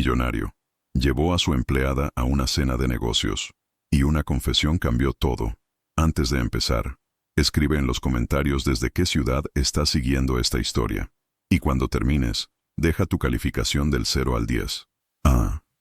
millonario. Llevó a su empleada a una cena de negocios. Y una confesión cambió todo. Antes de empezar, escribe en los comentarios desde qué ciudad estás siguiendo esta historia. Y cuando termines, deja tu calificación del 0 al 10.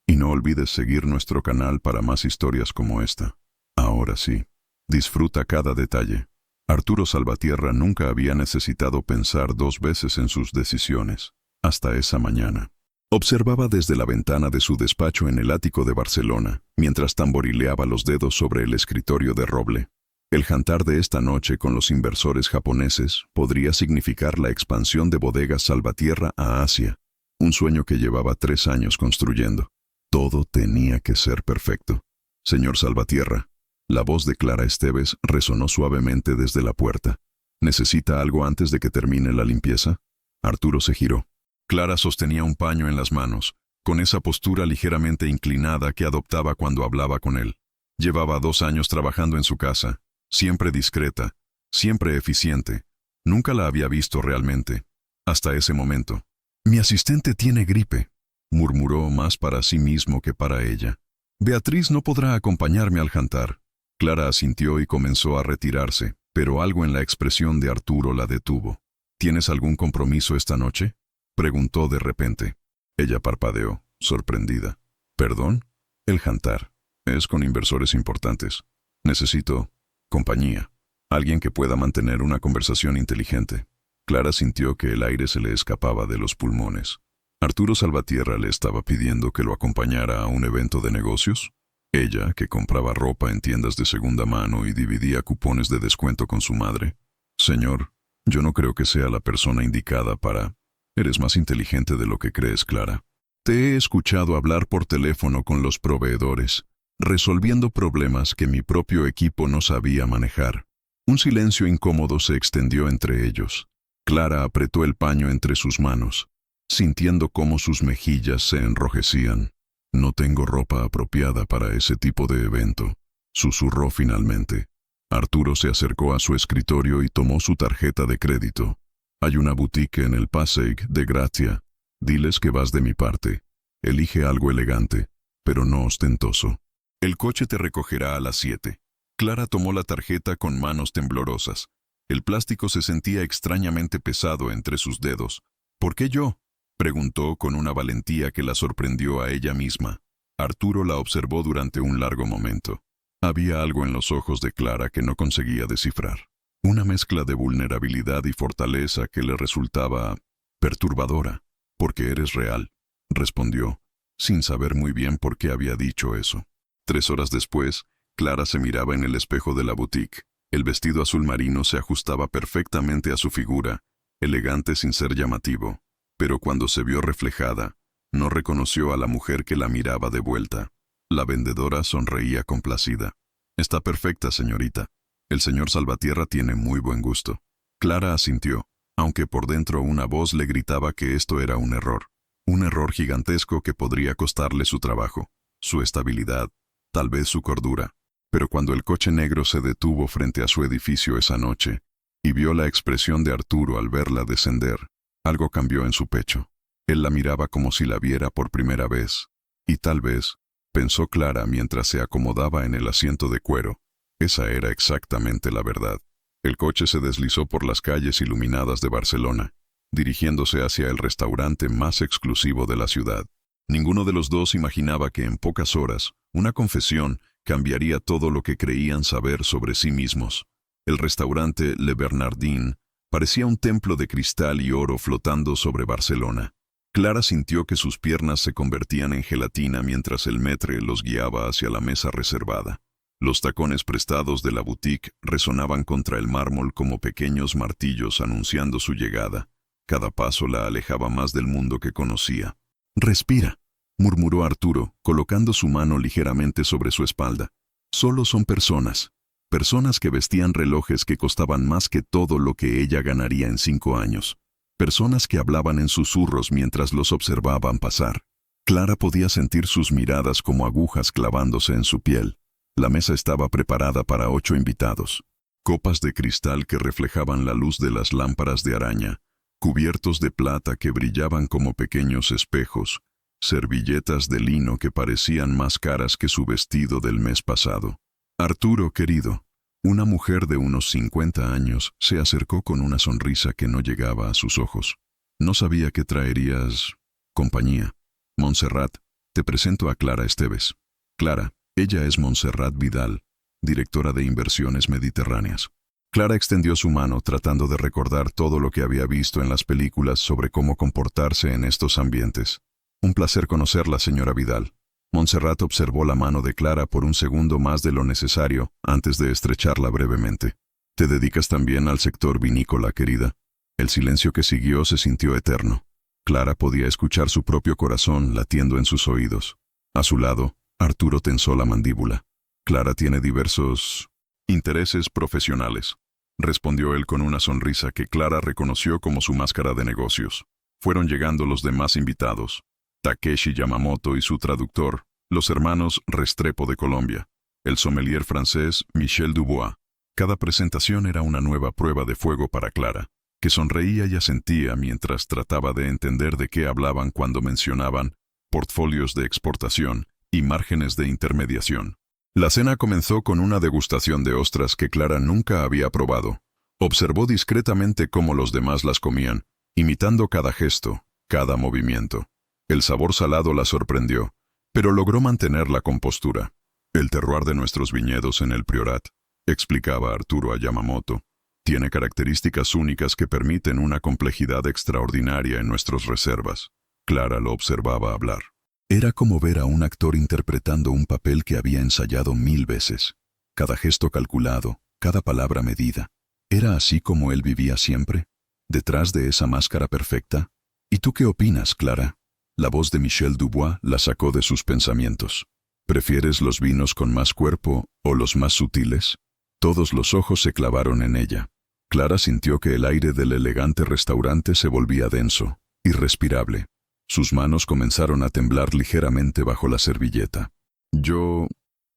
Y no olvides seguir nuestro canal para más historias como esta. Ahora sí, disfruta cada detalle. Arturo Salvatierra nunca había necesitado pensar 2 veces en sus decisiones, hasta esa mañana. Observaba desde la ventana de su despacho en el ático de Barcelona, mientras tamborileaba los dedos sobre el escritorio de roble. El jantar de esta noche con los inversores japoneses podría significar la expansión de Bodegas Salvatierra a Asia, un sueño que llevaba 3 años construyendo. Todo tenía que ser perfecto. Señor Salvatierra, la voz de Clara Esteves resonó suavemente desde la puerta. ¿Necesita algo antes de que termine la limpieza? Arturo se giró. Clara sostenía un paño en las manos, con esa postura ligeramente inclinada que adoptaba cuando hablaba con él. Llevaba 2 años trabajando en su casa, siempre discreta, siempre eficiente. Nunca la había visto realmente, hasta ese momento. «Mi asistente tiene gripe», murmuró más para sí mismo que para ella. «Beatriz no podrá acompañarme al jantar». Clara asintió y comenzó a retirarse, pero algo en la expresión de Arturo la detuvo. «¿Tienes algún compromiso esta noche?», preguntó de repente. Ella parpadeó, sorprendida. «¿Perdón?» «El jantar. Es con inversores importantes. Necesito compañía. Alguien que pueda mantener una conversación inteligente». Clara sintió que el aire se le escapaba de los pulmones. ¿Arturo Salvatierra le estaba pidiendo que lo acompañara a un evento de negocios? Ella, que compraba ropa en tiendas de segunda mano y dividía cupones de descuento con su madre. «Señor, yo no creo que sea la persona indicada para...». «Eres más inteligente de lo que crees, Clara. Te he escuchado hablar por teléfono con los proveedores, resolviendo problemas que mi propio equipo no sabía manejar». Un silencio incómodo se extendió entre ellos. Clara apretó el paño entre sus manos, sintiendo cómo sus mejillas se enrojecían. «No tengo ropa apropiada para ese tipo de evento», susurró finalmente. Arturo se acercó a su escritorio y tomó su tarjeta de crédito. «Hay una boutique en el Passeig de Gracia. Diles que vas de mi parte. Elige algo elegante, pero no ostentoso. El coche te recogerá a las 7». Clara tomó la tarjeta con manos temblorosas. El plástico se sentía extrañamente pesado entre sus dedos. «¿Por qué yo?», preguntó con una valentía que la sorprendió a ella misma. Arturo la observó durante un largo momento. Había algo en los ojos de Clara que no conseguía descifrar. Una mezcla de vulnerabilidad y fortaleza que le resultaba perturbadora. «Porque eres real», respondió, sin saber muy bien por qué había dicho eso. 3 horas después, Clara se miraba en el espejo de la boutique. El vestido azul marino se ajustaba perfectamente a su figura, elegante sin ser llamativo. Pero cuando se vio reflejada, no reconoció a la mujer que la miraba de vuelta. La vendedora sonreía complacida. «Está perfecta, señorita. El señor Salvatierra tiene muy buen gusto». Clara asintió, aunque por dentro una voz le gritaba que esto era un error. Un error gigantesco que podría costarle su trabajo, su estabilidad, tal vez su cordura. Pero cuando el coche negro se detuvo frente a su edificio esa noche, y vio la expresión de Arturo al verla descender, algo cambió en su pecho. Él la miraba como si la viera por primera vez, y tal vez, pensó Clara mientras se acomodaba en el asiento de cuero, esa era exactamente la verdad. El coche se deslizó por las calles iluminadas de Barcelona, dirigiéndose hacia el restaurante más exclusivo de la ciudad. Ninguno de los dos imaginaba que en pocas horas, una confesión cambiaría todo lo que creían saber sobre sí mismos. El restaurante Le Bernardin parecía un templo de cristal y oro flotando sobre Barcelona. Clara sintió que sus piernas se convertían en gelatina mientras el maître los guiaba hacia la mesa reservada. Los tacones prestados de la boutique resonaban contra el mármol como pequeños martillos anunciando su llegada. Cada paso la alejaba más del mundo que conocía. «Respira», murmuró Arturo, colocando su mano ligeramente sobre su espalda. «Solo son personas. Personas que vestían relojes que costaban más que todo lo que ella ganaría en 5 años. Personas que hablaban en susurros mientras los observaban pasar. Clara podía sentir sus miradas como agujas clavándose en su piel. La mesa estaba preparada para 8 invitados. Copas de cristal que reflejaban la luz de las lámparas de araña, cubiertos de plata que brillaban como pequeños espejos, servilletas de lino que parecían más caras que su vestido del mes pasado. Arturo, querido. Una mujer de unos 50 años se acercó con una sonrisa que no llegaba a sus ojos. No sabía que traerías compañía. Montserrat, te presento a Clara Esteves. Clara, ella es Montserrat Vidal, directora de Inversiones Mediterráneas. Clara extendió su mano tratando de recordar todo lo que había visto en las películas sobre cómo comportarse en estos ambientes. Un placer conocerla, señora Vidal. Montserrat observó la mano de Clara por un segundo más de lo necesario antes de estrecharla brevemente. ¿Te dedicas también al sector vinícola, querida? El silencio que siguió se sintió eterno. Clara podía escuchar su propio corazón latiendo en sus oídos. A su lado, Arturo tensó la mandíbula. Clara tiene diversos intereses profesionales, respondió él con una sonrisa que Clara reconoció como su máscara de negocios. Fueron llegando los demás invitados. Takeshi Yamamoto y su traductor, los hermanos Restrepo de Colombia, el sommelier francés Michel Dubois. Cada presentación era una nueva prueba de fuego para Clara, que sonreía y asentía mientras trataba de entender de qué hablaban cuando mencionaban portfolios de exportación y márgenes de intermediación. La cena comenzó con una degustación de ostras que Clara nunca había probado. Observó discretamente cómo los demás las comían, imitando cada gesto, cada movimiento. El sabor salado la sorprendió, pero logró mantener la compostura. El terroir de nuestros viñedos en el Priorat, explicaba Arturo a Yamamoto, tiene características únicas que permiten una complejidad extraordinaria en nuestras reservas. Clara lo observaba hablar. Era como ver a un actor interpretando un papel que había ensayado 1000 veces. Cada gesto calculado, cada palabra medida. ¿Era así como él vivía siempre? ¿Detrás de esa máscara perfecta? ¿Y tú qué opinas, Clara? La voz de Michel Dubois la sacó de sus pensamientos. ¿Prefieres los vinos con más cuerpo o los más sutiles? Todos los ojos se clavaron en ella. Clara sintió que el aire del elegante restaurante se volvía denso, irrespirable. Sus manos comenzaron a temblar ligeramente bajo la servilleta. Yo...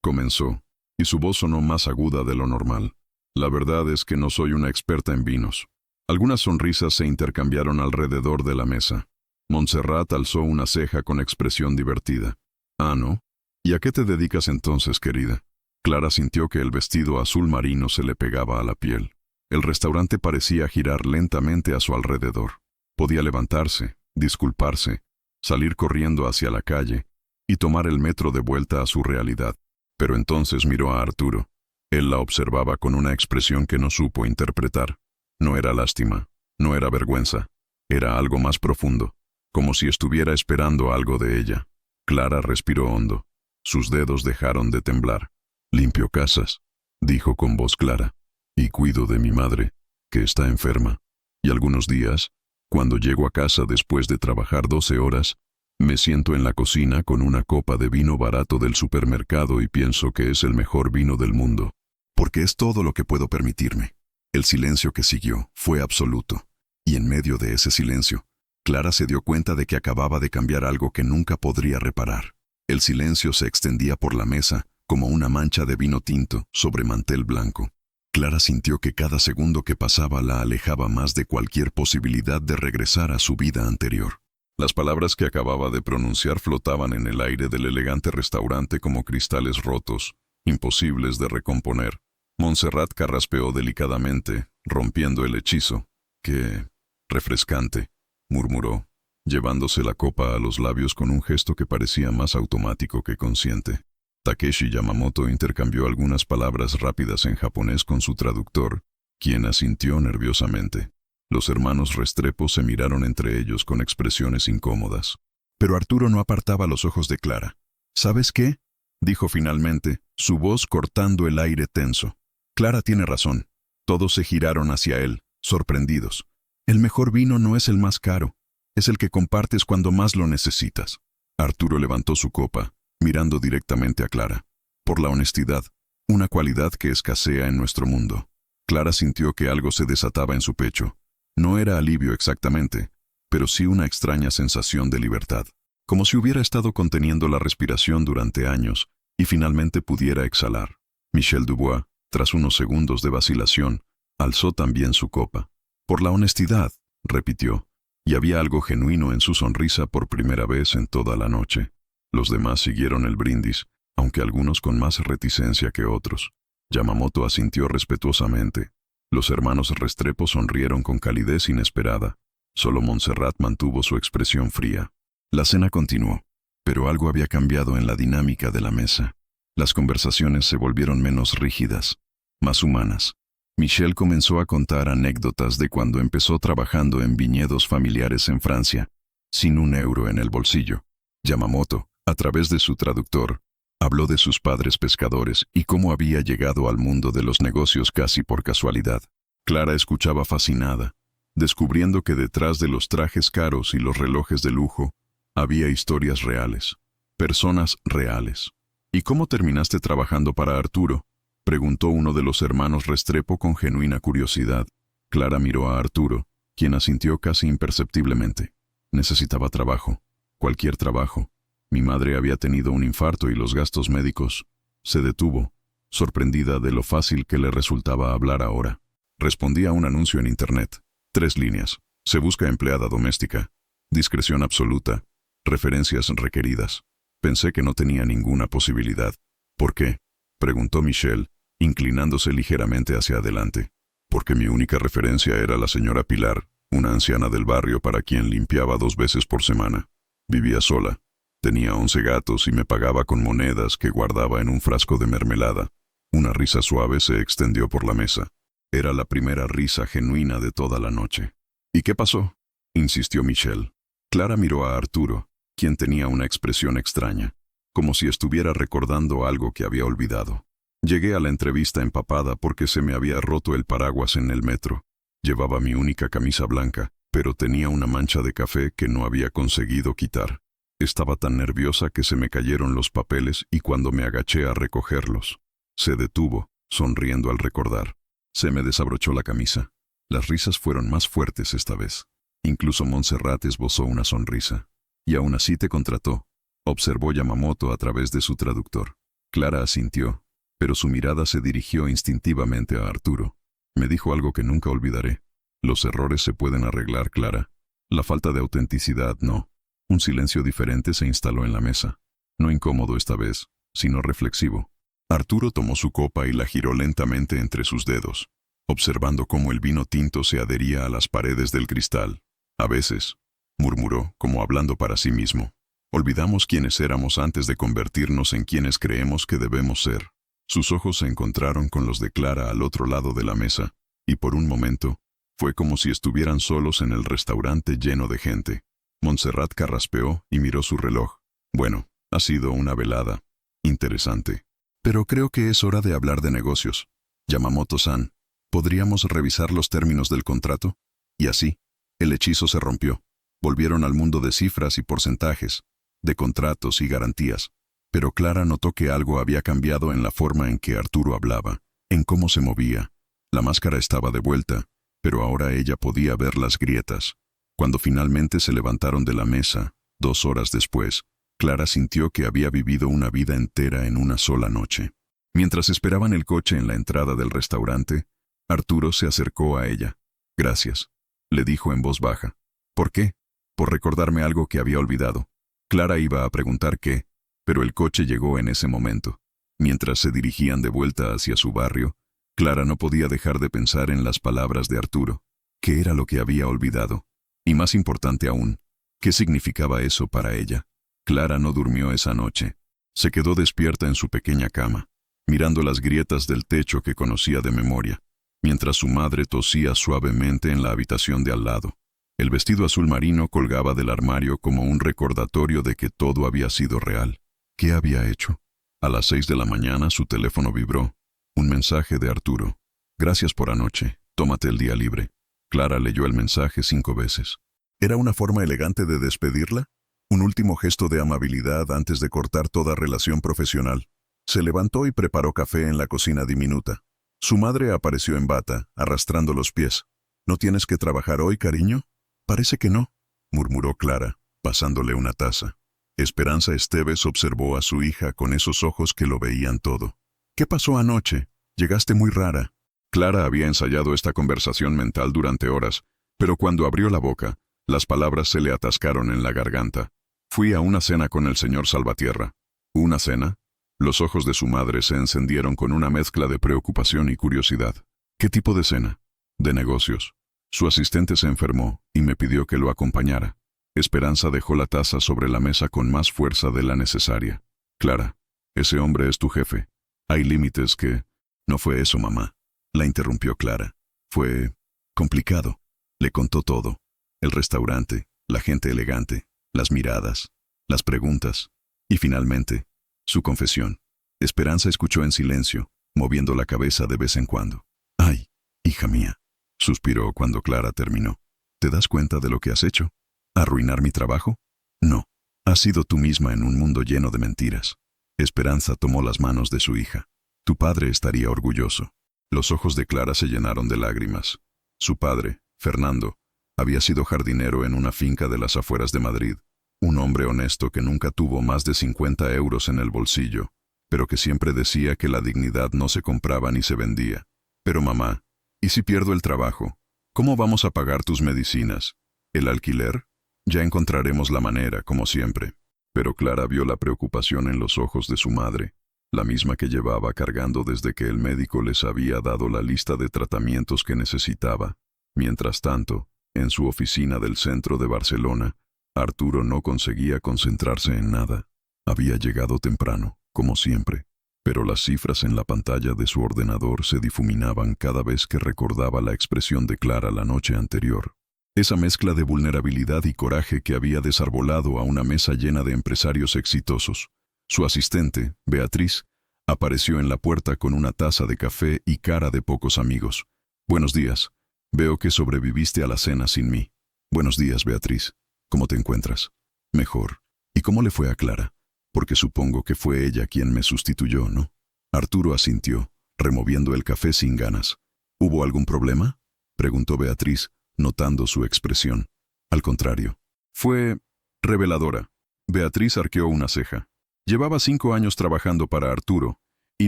comenzó, y su voz sonó más aguda de lo normal. La verdad es que no soy una experta en vinos. Algunas sonrisas se intercambiaron alrededor de la mesa. Montserrat alzó una ceja con expresión divertida. «Ah, ¿no? ¿Y a qué te dedicas entonces, querida?» Clara sintió que el vestido azul marino se le pegaba a la piel. El restaurante parecía girar lentamente a su alrededor. Podía levantarse, disculparse, salir corriendo hacia la calle y tomar el metro de vuelta a su realidad. Pero entonces miró a Arturo. Él la observaba con una expresión que no supo interpretar. No era lástima, no era vergüenza, era algo más profundo, como si estuviera esperando algo de ella. Clara respiró hondo. Sus dedos dejaron de temblar. «Limpio casas», dijo con voz clara, «y cuido de mi madre, que está enferma. Y algunos días, cuando llego a casa después de trabajar 12 horas, me siento en la cocina con una copa de vino barato del supermercado y pienso que es el mejor vino del mundo, porque es todo lo que puedo permitirme». El silencio que siguió fue absoluto, y en medio de ese silencio, Clara se dio cuenta de que acababa de cambiar algo que nunca podría reparar. El silencio se extendía por la mesa como una mancha de vino tinto sobre mantel blanco. Clara sintió que cada segundo que pasaba la alejaba más de cualquier posibilidad de regresar a su vida anterior. Las palabras que acababa de pronunciar flotaban en el aire del elegante restaurante como cristales rotos, imposibles de recomponer. Montserrat carraspeó delicadamente, rompiendo el hechizo. «Qué refrescante», murmuró, llevándose la copa a los labios con un gesto que parecía más automático que consciente. Takeshi Yamamoto intercambió algunas palabras rápidas en japonés con su traductor, quien asintió nerviosamente. Los hermanos Restrepo se miraron entre ellos con expresiones incómodas. Pero Arturo no apartaba los ojos de Clara. «¿Sabes qué?», dijo finalmente, su voz cortando el aire tenso. «Clara tiene razón». Todos se giraron hacia él, sorprendidos. «El mejor vino no es el más caro, es el que compartes cuando más lo necesitas». Arturo levantó su copa, mirando directamente a Clara. «Por la honestidad, una cualidad que escasea en nuestro mundo». Clara sintió que algo se desataba en su pecho. No era alivio exactamente, pero sí una extraña sensación de libertad. Como si hubiera estado conteniendo la respiración durante años y finalmente pudiera exhalar. Michel Dubois, tras unos segundos de vacilación, alzó también su copa. «Por la honestidad», repitió, y había algo genuino en su sonrisa por primera vez en toda la noche. Los demás siguieron el brindis, aunque algunos con más reticencia que otros. Yamamoto asintió respetuosamente. Los hermanos Restrepo sonrieron con calidez inesperada. Solo Montserrat mantuvo su expresión fría. La cena continuó, pero algo había cambiado en la dinámica de la mesa. Las conversaciones se volvieron menos rígidas, más humanas. Michel comenzó a contar anécdotas de cuando empezó trabajando en viñedos familiares en Francia, sin un euro en el bolsillo. Yamamoto, a través de su traductor, habló de sus padres pescadores y cómo había llegado al mundo de los negocios casi por casualidad. Clara escuchaba fascinada, descubriendo que detrás de los trajes caros y los relojes de lujo, había historias reales, personas reales. ¿Y cómo terminaste trabajando para Arturo?, preguntó uno de los hermanos Restrepo con genuina curiosidad. Clara miró a Arturo, quien asintió casi imperceptiblemente. Necesitaba trabajo, cualquier trabajo. Mi madre había tenido un infarto y los gastos médicos. Se detuvo, sorprendida de lo fácil que le resultaba hablar ahora. Respondí a un anuncio en internet. 3 líneas. Se busca empleada doméstica. Discreción absoluta. Referencias requeridas. Pensé que no tenía ninguna posibilidad. ¿Por qué?, preguntó Michel, inclinándose ligeramente hacia adelante. Porque mi única referencia era la señora Pilar, una anciana del barrio para quien limpiaba 2 veces por semana. Vivía sola. Tenía 11 gatos y me pagaba con monedas que guardaba en un frasco de mermelada. Una risa suave se extendió por la mesa. Era la primera risa genuina de toda la noche. ¿Y qué pasó?, insistió Michel. Clara miró a Arturo, quien tenía una expresión extraña, como si estuviera recordando algo que había olvidado. Llegué a la entrevista empapada porque se me había roto el paraguas en el metro. Llevaba mi única camisa blanca, pero tenía una mancha de café que no había conseguido quitar. Estaba tan nerviosa que se me cayeron los papeles y cuando me agaché a recogerlos, se detuvo, sonriendo al recordar. Se me desabrochó la camisa. Las risas fueron más fuertes esta vez. Incluso Montserrat esbozó una sonrisa. Y aún así te contrató, observó Yamamoto a través de su traductor. Clara asintió, pero su mirada se dirigió instintivamente a Arturo. Me dijo algo que nunca olvidaré. Los errores se pueden arreglar, Clara. La falta de autenticidad, no. Un silencio diferente se instaló en la mesa. No incómodo esta vez, sino reflexivo. Arturo tomó su copa y la giró lentamente entre sus dedos, observando cómo el vino tinto se adhería a las paredes del cristal. A veces, murmuró, como hablando para sí mismo, olvidamos quiénes éramos antes de convertirnos en quienes creemos que debemos ser. Sus ojos se encontraron con los de Clara al otro lado de la mesa, y por un momento, fue como si estuvieran solos en el restaurante lleno de gente. Montserrat carraspeó y miró su reloj. Bueno, ha sido una velada interesante. Pero creo que es hora de hablar de negocios. Yamamoto-san, ¿podríamos revisar los términos del contrato? Y así, el hechizo se rompió. Volvieron al mundo de cifras y porcentajes, de contratos y garantías. Pero Clara notó que algo había cambiado en la forma en que Arturo hablaba, en cómo se movía. La máscara estaba de vuelta, pero ahora ella podía ver las grietas. Cuando finalmente se levantaron de la mesa, 2 horas después, Clara sintió que había vivido una vida entera en una sola noche. Mientras esperaban el coche en la entrada del restaurante, Arturo se acercó a ella. «Gracias», le dijo en voz baja. «¿Por qué?». «Por recordarme algo que había olvidado». Clara iba a preguntar qué, pero el coche llegó en ese momento. Mientras se dirigían de vuelta hacia su barrio, Clara no podía dejar de pensar en las palabras de Arturo. ¿Qué era lo que había olvidado? Y más importante aún, ¿qué significaba eso para ella? Clara no durmió esa noche. Se quedó despierta en su pequeña cama, mirando las grietas del techo que conocía de memoria, mientras su madre tosía suavemente en la habitación de al lado. El vestido azul marino colgaba del armario como un recordatorio de que todo había sido real. ¿Qué había hecho? A las 6 de la mañana su teléfono vibró. Un mensaje de Arturo. «Gracias por anoche. Tómate el día libre». Clara leyó el mensaje 5 veces. ¿Era una forma elegante de despedirla? Un último gesto de amabilidad antes de cortar toda relación profesional. Se levantó y preparó café en la cocina diminuta. Su madre apareció en bata, arrastrando los pies. «¿No tienes que trabajar hoy, cariño?» «Parece que no», murmuró Clara, pasándole una taza. Esperanza Esteves observó a su hija con esos ojos que lo veían todo. «¿Qué pasó anoche? Llegaste muy rara». Clara había ensayado esta conversación mental durante horas, pero cuando abrió la boca, Las palabras se le atascaron en la garganta. Fui a una cena con el señor Salvatierra. ¿Una cena? Los ojos de su madre se encendieron con una mezcla de preocupación y curiosidad. ¿Qué tipo de cena? De negocios. Su asistente se enfermó y me pidió que lo acompañara. Esperanza dejó la taza sobre la mesa con más fuerza de la necesaria. Clara, ese hombre es tu jefe. Hay límites que... No fue eso, mamá. La interrumpió Clara. Fue... complicado. Le contó todo. El restaurante, la gente elegante, las miradas, las preguntas. Y finalmente, su confesión. Esperanza escuchó en silencio, moviendo la cabeza de vez en cuando. «Ay, hija mía», suspiró cuando Clara terminó. «¿Te das cuenta de lo que has hecho? ¿Arruinar mi trabajo? No. Has sido tú misma en un mundo lleno de mentiras». Esperanza tomó las manos de su hija. «Tu padre estaría orgulloso». Los ojos de Clara se llenaron de lágrimas. Su padre, Fernando, había sido jardinero en una finca de las afueras de Madrid. Un hombre honesto que nunca tuvo más de 50 euros en el bolsillo, pero que siempre decía que la dignidad no se compraba ni se vendía. «Pero mamá, ¿y si pierdo el trabajo? ¿Cómo vamos a pagar tus medicinas? ¿El alquiler? Ya encontraremos la manera, como siempre». Pero Clara vio la preocupación en los ojos de su madre, la misma que llevaba cargando desde que el médico les había dado la lista de tratamientos que necesitaba. Mientras tanto, en su oficina del centro de Barcelona, Arturo no conseguía concentrarse en nada. Había llegado temprano, como siempre, pero las cifras en la pantalla de su ordenador se difuminaban cada vez que recordaba la expresión de Clara la noche anterior. Esa mezcla de vulnerabilidad y coraje que había desarbolado a una mesa llena de empresarios exitosos. Su asistente, Beatriz, apareció en la puerta con una taza de café y cara de pocos amigos. «Buenos días. Veo que sobreviviste a la cena sin mí». «Buenos días, Beatriz. ¿Cómo te encuentras?» «Mejor. ¿Y cómo le fue a Clara? Porque supongo que fue ella quien me sustituyó, ¿no?» Arturo asintió, removiendo el café sin ganas. «¿Hubo algún problema?», preguntó Beatriz, notando su expresión. «Al contrario. Fue reveladora». Beatriz arqueó una ceja. Llevaba 5 años trabajando para Arturo, y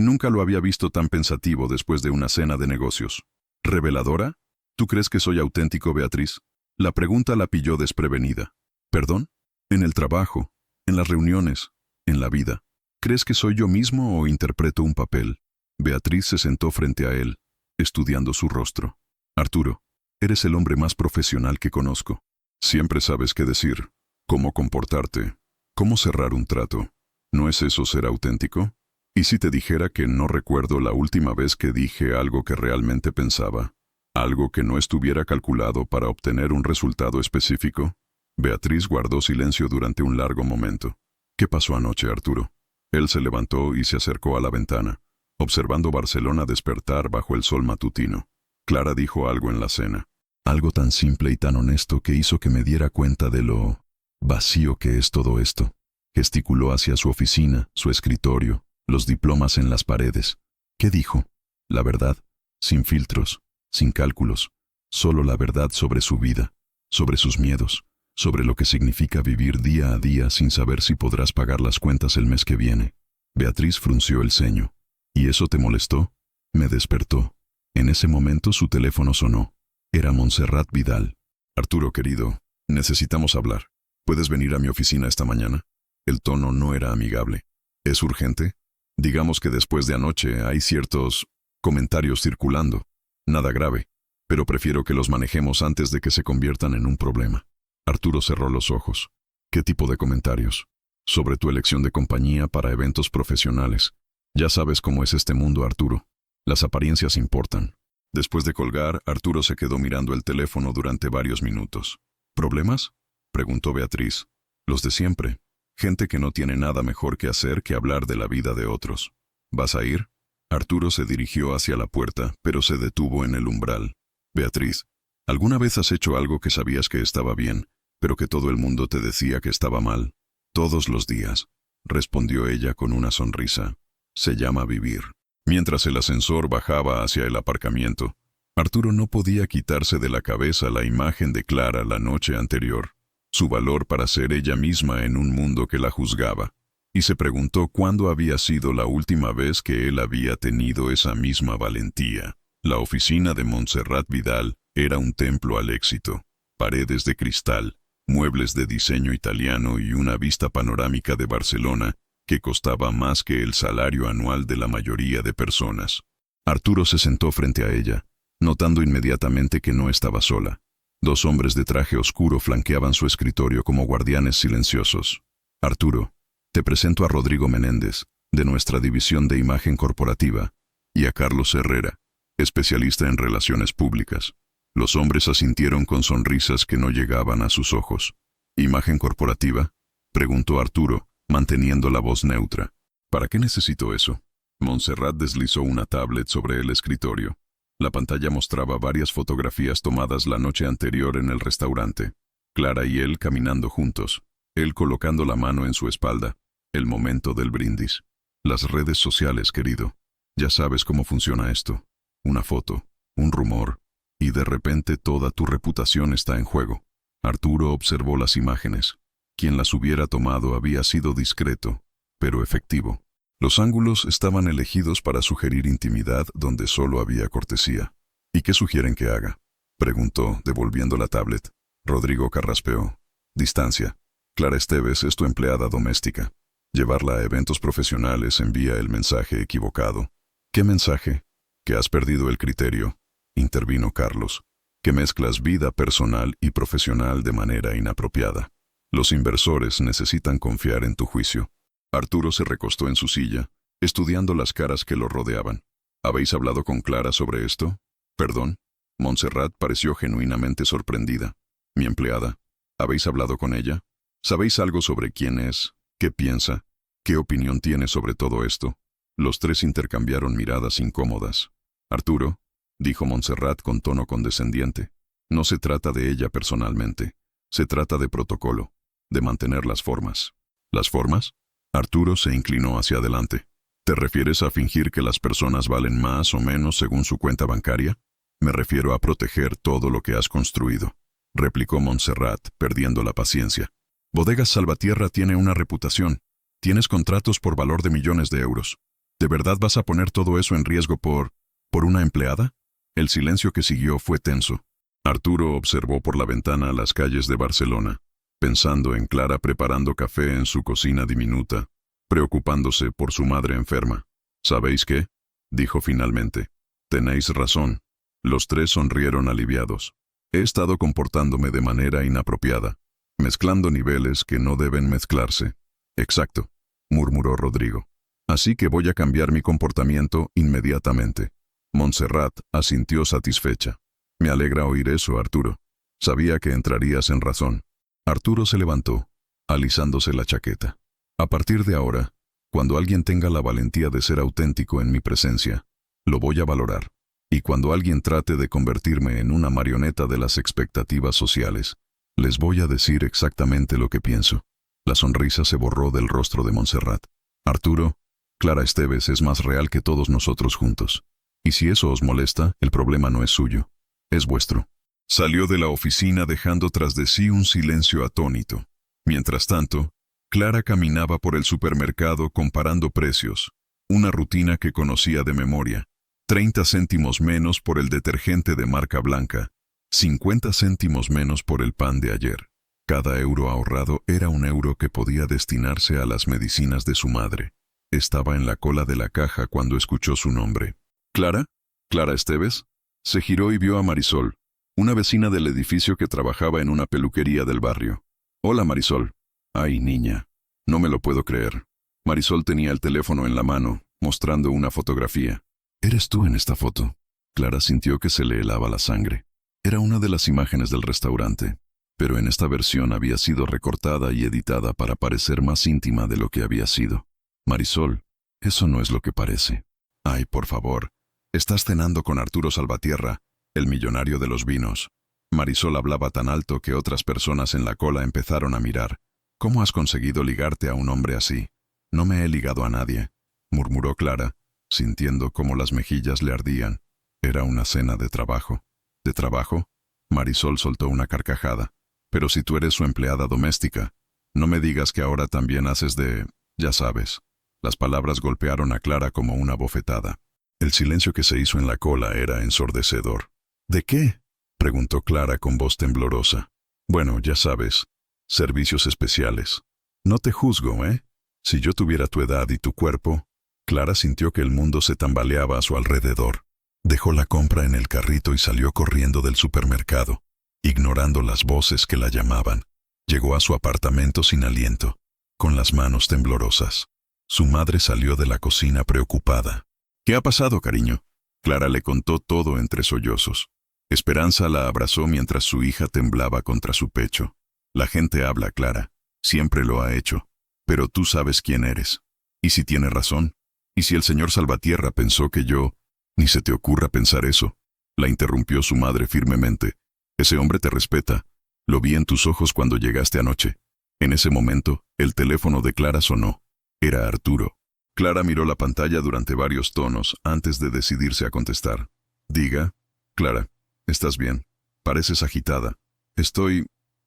nunca lo había visto tan pensativo después de una cena de negocios. «¿Reveladora? ¿Tú crees que soy auténtico, Beatriz?». La pregunta la pilló desprevenida. «¿Perdón? En el trabajo, en las reuniones, en la vida. ¿Crees que soy yo mismo o interpreto un papel?». Beatriz se sentó frente a él, estudiando su rostro. «Arturo, eres el hombre más profesional que conozco. Siempre sabes qué decir, cómo comportarte, cómo cerrar un trato. ¿No es eso ser auténtico? ¿Y si te dijera que no recuerdo la última vez que dije algo que realmente pensaba? ¿Algo que no estuviera calculado para obtener un resultado específico?». Beatriz guardó silencio durante un largo momento. «¿Qué pasó anoche, Arturo?». Él se levantó y se acercó a la ventana, observando Barcelona despertar bajo el sol matutino. Clara dijo algo en la cena. Algo tan simple y tan honesto que hizo que me diera cuenta de lo vacío que es todo esto. Gesticuló hacia su oficina, su escritorio, los diplomas en las paredes. ¿Qué dijo? La verdad, sin filtros, sin cálculos, solo la verdad sobre su vida, sobre sus miedos, sobre lo que significa vivir día a día sin saber si podrás pagar las cuentas el mes que viene. Beatriz frunció el ceño. ¿Y eso te molestó? Me despertó. En ese momento su teléfono sonó. Era Montserrat Vidal. «Arturo, querido, necesitamos hablar. ¿Puedes venir a mi oficina esta mañana?». El tono no era amigable. «¿Es urgente?». «Digamos que después de anoche hay ciertos comentarios circulando. Nada grave, pero prefiero que los manejemos antes de que se conviertan en un problema». Arturo cerró los ojos. «¿Qué tipo de comentarios?». «Sobre tu elección de compañía para eventos profesionales. Ya sabes cómo es este mundo, Arturo. Las apariencias importan». Después de colgar, Arturo se quedó mirando el teléfono durante varios minutos. «¿Problemas?», preguntó Beatriz. «Los de siempre. Gente que no tiene nada mejor que hacer que hablar de la vida de otros». «¿Vas a ir?». Arturo se dirigió hacia la puerta, pero se detuvo en el umbral. «Beatriz, ¿alguna vez has hecho algo que sabías que estaba bien, pero que todo el mundo te decía que estaba mal?». «Todos los días», respondió ella con una sonrisa. «Se llama vivir». Mientras el ascensor bajaba hacia el aparcamiento, Arturo no podía quitarse de la cabeza la imagen de Clara la noche anterior, su valor para ser ella misma en un mundo que la juzgaba, y se preguntó cuándo había sido la última vez que él había tenido esa misma valentía. La oficina de Montserrat Vidal era un templo al éxito, paredes de cristal, muebles de diseño italiano y una vista panorámica de Barcelona que costaba más que el salario anual de la mayoría de personas. Arturo se sentó frente a ella, notando inmediatamente que no estaba sola. Dos hombres de traje oscuro flanqueaban su escritorio como guardianes silenciosos. Arturo, te presento a Rodrigo Menéndez, de nuestra división de imagen corporativa, y a Carlos Herrera, especialista en relaciones públicas. Los hombres asintieron con sonrisas que no llegaban a sus ojos. ¿Imagen corporativa?, preguntó Arturo, manteniendo la voz neutra. ¿Para qué necesito eso? Montserrat deslizó una tablet sobre el escritorio. La pantalla mostraba varias fotografías tomadas la noche anterior en el restaurante. Clara y él caminando juntos, él colocando la mano en su espalda. El momento del brindis. Las redes sociales, querido. Ya sabes cómo funciona esto. Una foto, un rumor, y de repente toda tu reputación está en juego. Arturo observó las imágenes. Quien las hubiera tomado había sido discreto, pero efectivo. Los ángulos estaban elegidos para sugerir intimidad donde solo había cortesía. ¿Y qué sugieren que haga?, preguntó, devolviendo la tablet. Rodrigo carraspeó. Distancia. Clara Esteves es tu empleada doméstica. Llevarla a eventos profesionales envía el mensaje equivocado. ¿Qué mensaje? Que has perdido el criterio, intervino Carlos. Que mezclas vida personal y profesional de manera inapropiada. Los inversores necesitan confiar en tu juicio. Arturo se recostó en su silla, estudiando las caras que lo rodeaban. ¿Habéis hablado con Clara sobre esto? Perdón. Montserrat pareció genuinamente sorprendida. Mi empleada. ¿Habéis hablado con ella? ¿Sabéis algo sobre quién es? ¿Qué piensa? ¿Qué opinión tiene sobre todo esto? Los tres intercambiaron miradas incómodas. Arturo, dijo Montserrat con tono condescendiente, no se trata de ella personalmente. Se trata de protocolo, de mantener las formas. ¿Las formas? Arturo se inclinó hacia adelante. ¿Te refieres a fingir que las personas valen más o menos según su cuenta bancaria? Me refiero a proteger todo lo que has construido, replicó Montserrat, perdiendo la paciencia. Bodegas Salvatierra tiene una reputación. Tienes contratos por valor de millones de euros. ¿De verdad vas a poner todo eso en riesgo por una empleada? El silencio que siguió fue tenso. Arturo observó por la ventana las calles de Barcelona, pensando en Clara preparando café en su cocina diminuta, preocupándose por su madre enferma. ¿Sabéis qué?, dijo finalmente. Tenéis razón. Los tres sonrieron aliviados. He estado comportándome de manera inapropiada, mezclando niveles que no deben mezclarse. Exacto, murmuró Rodrigo. Así que voy a cambiar mi comportamiento inmediatamente. Montserrat asintió satisfecha. Me alegra oír eso, Arturo. Sabía que entrarías en razón. Arturo se levantó, alisándose la chaqueta. A partir de ahora, cuando alguien tenga la valentía de ser auténtico en mi presencia, lo voy a valorar. Y cuando alguien trate de convertirme en una marioneta de las expectativas sociales, les voy a decir exactamente lo que pienso. La sonrisa se borró del rostro de Montserrat. Arturo, Clara Esteves es más real que todos nosotros juntos. Y si eso os molesta, el problema no es suyo, es vuestro. Salió de la oficina dejando tras de sí un silencio atónito. Mientras tanto, Clara caminaba por el supermercado comparando precios, una rutina que conocía de memoria. 30 céntimos menos por el detergente de marca blanca, 50 céntimos menos por el pan de ayer. Cada euro ahorrado era un euro que podía destinarse a las medicinas de su madre. Estaba en la cola de la caja cuando escuchó su nombre. ¿Clara? ¿Clara Esteves? Se giró y vio a Marisol, una vecina del edificio que trabajaba en una peluquería del barrio. Hola, Marisol. Ay, niña. No me lo puedo creer. Marisol tenía el teléfono en la mano, mostrando una fotografía. ¿Eres tú en esta foto? Clara sintió que se le helaba la sangre. Era una de las imágenes del restaurante, pero en esta versión había sido recortada y editada para parecer más íntima de lo que había sido. Marisol, eso no es lo que parece. Ay, por favor. Estás cenando con Arturo Salvatierra, el millonario de los vinos. Marisol hablaba tan alto que otras personas en la cola empezaron a mirar. ¿Cómo has conseguido ligarte a un hombre así? No me he ligado a nadie, murmuró Clara, sintiendo cómo las mejillas le ardían. Era una cena de trabajo. ¿De trabajo? Marisol soltó una carcajada. Pero si tú eres su empleada doméstica, no me digas que ahora también haces de... ya sabes. Las palabras golpearon a Clara como una bofetada. El silencio que se hizo en la cola era ensordecedor. ¿De qué?, preguntó Clara con voz temblorosa. Bueno, ya sabes, Servicios especiales. No te juzgo, ¿eh? Si yo tuviera tu edad y tu cuerpo. Clara sintió que el mundo se tambaleaba a su alrededor. Dejó la compra en el carrito y salió corriendo del supermercado, ignorando las voces que la llamaban. Llegó a su apartamento sin aliento, con las manos temblorosas. Su madre salió de la cocina preocupada. ¿Qué ha pasado, cariño? Clara le contó todo entre sollozos. Esperanza la abrazó mientras su hija temblaba contra su pecho. La gente habla, Clara. Siempre lo ha hecho. Pero tú sabes quién eres. ¿Y si tiene razón? ¿Y si el señor Salvatierra pensó que yo... Ni se te ocurra pensar eso. La interrumpió su madre firmemente. Ese hombre te respeta. Lo vi en tus ojos cuando llegaste anoche. En ese momento, el teléfono de Clara sonó. Era Arturo. Clara miró la pantalla durante varios tonos antes de decidirse a contestar. Diga, Clara, ¿estás bien? Pareces agitada.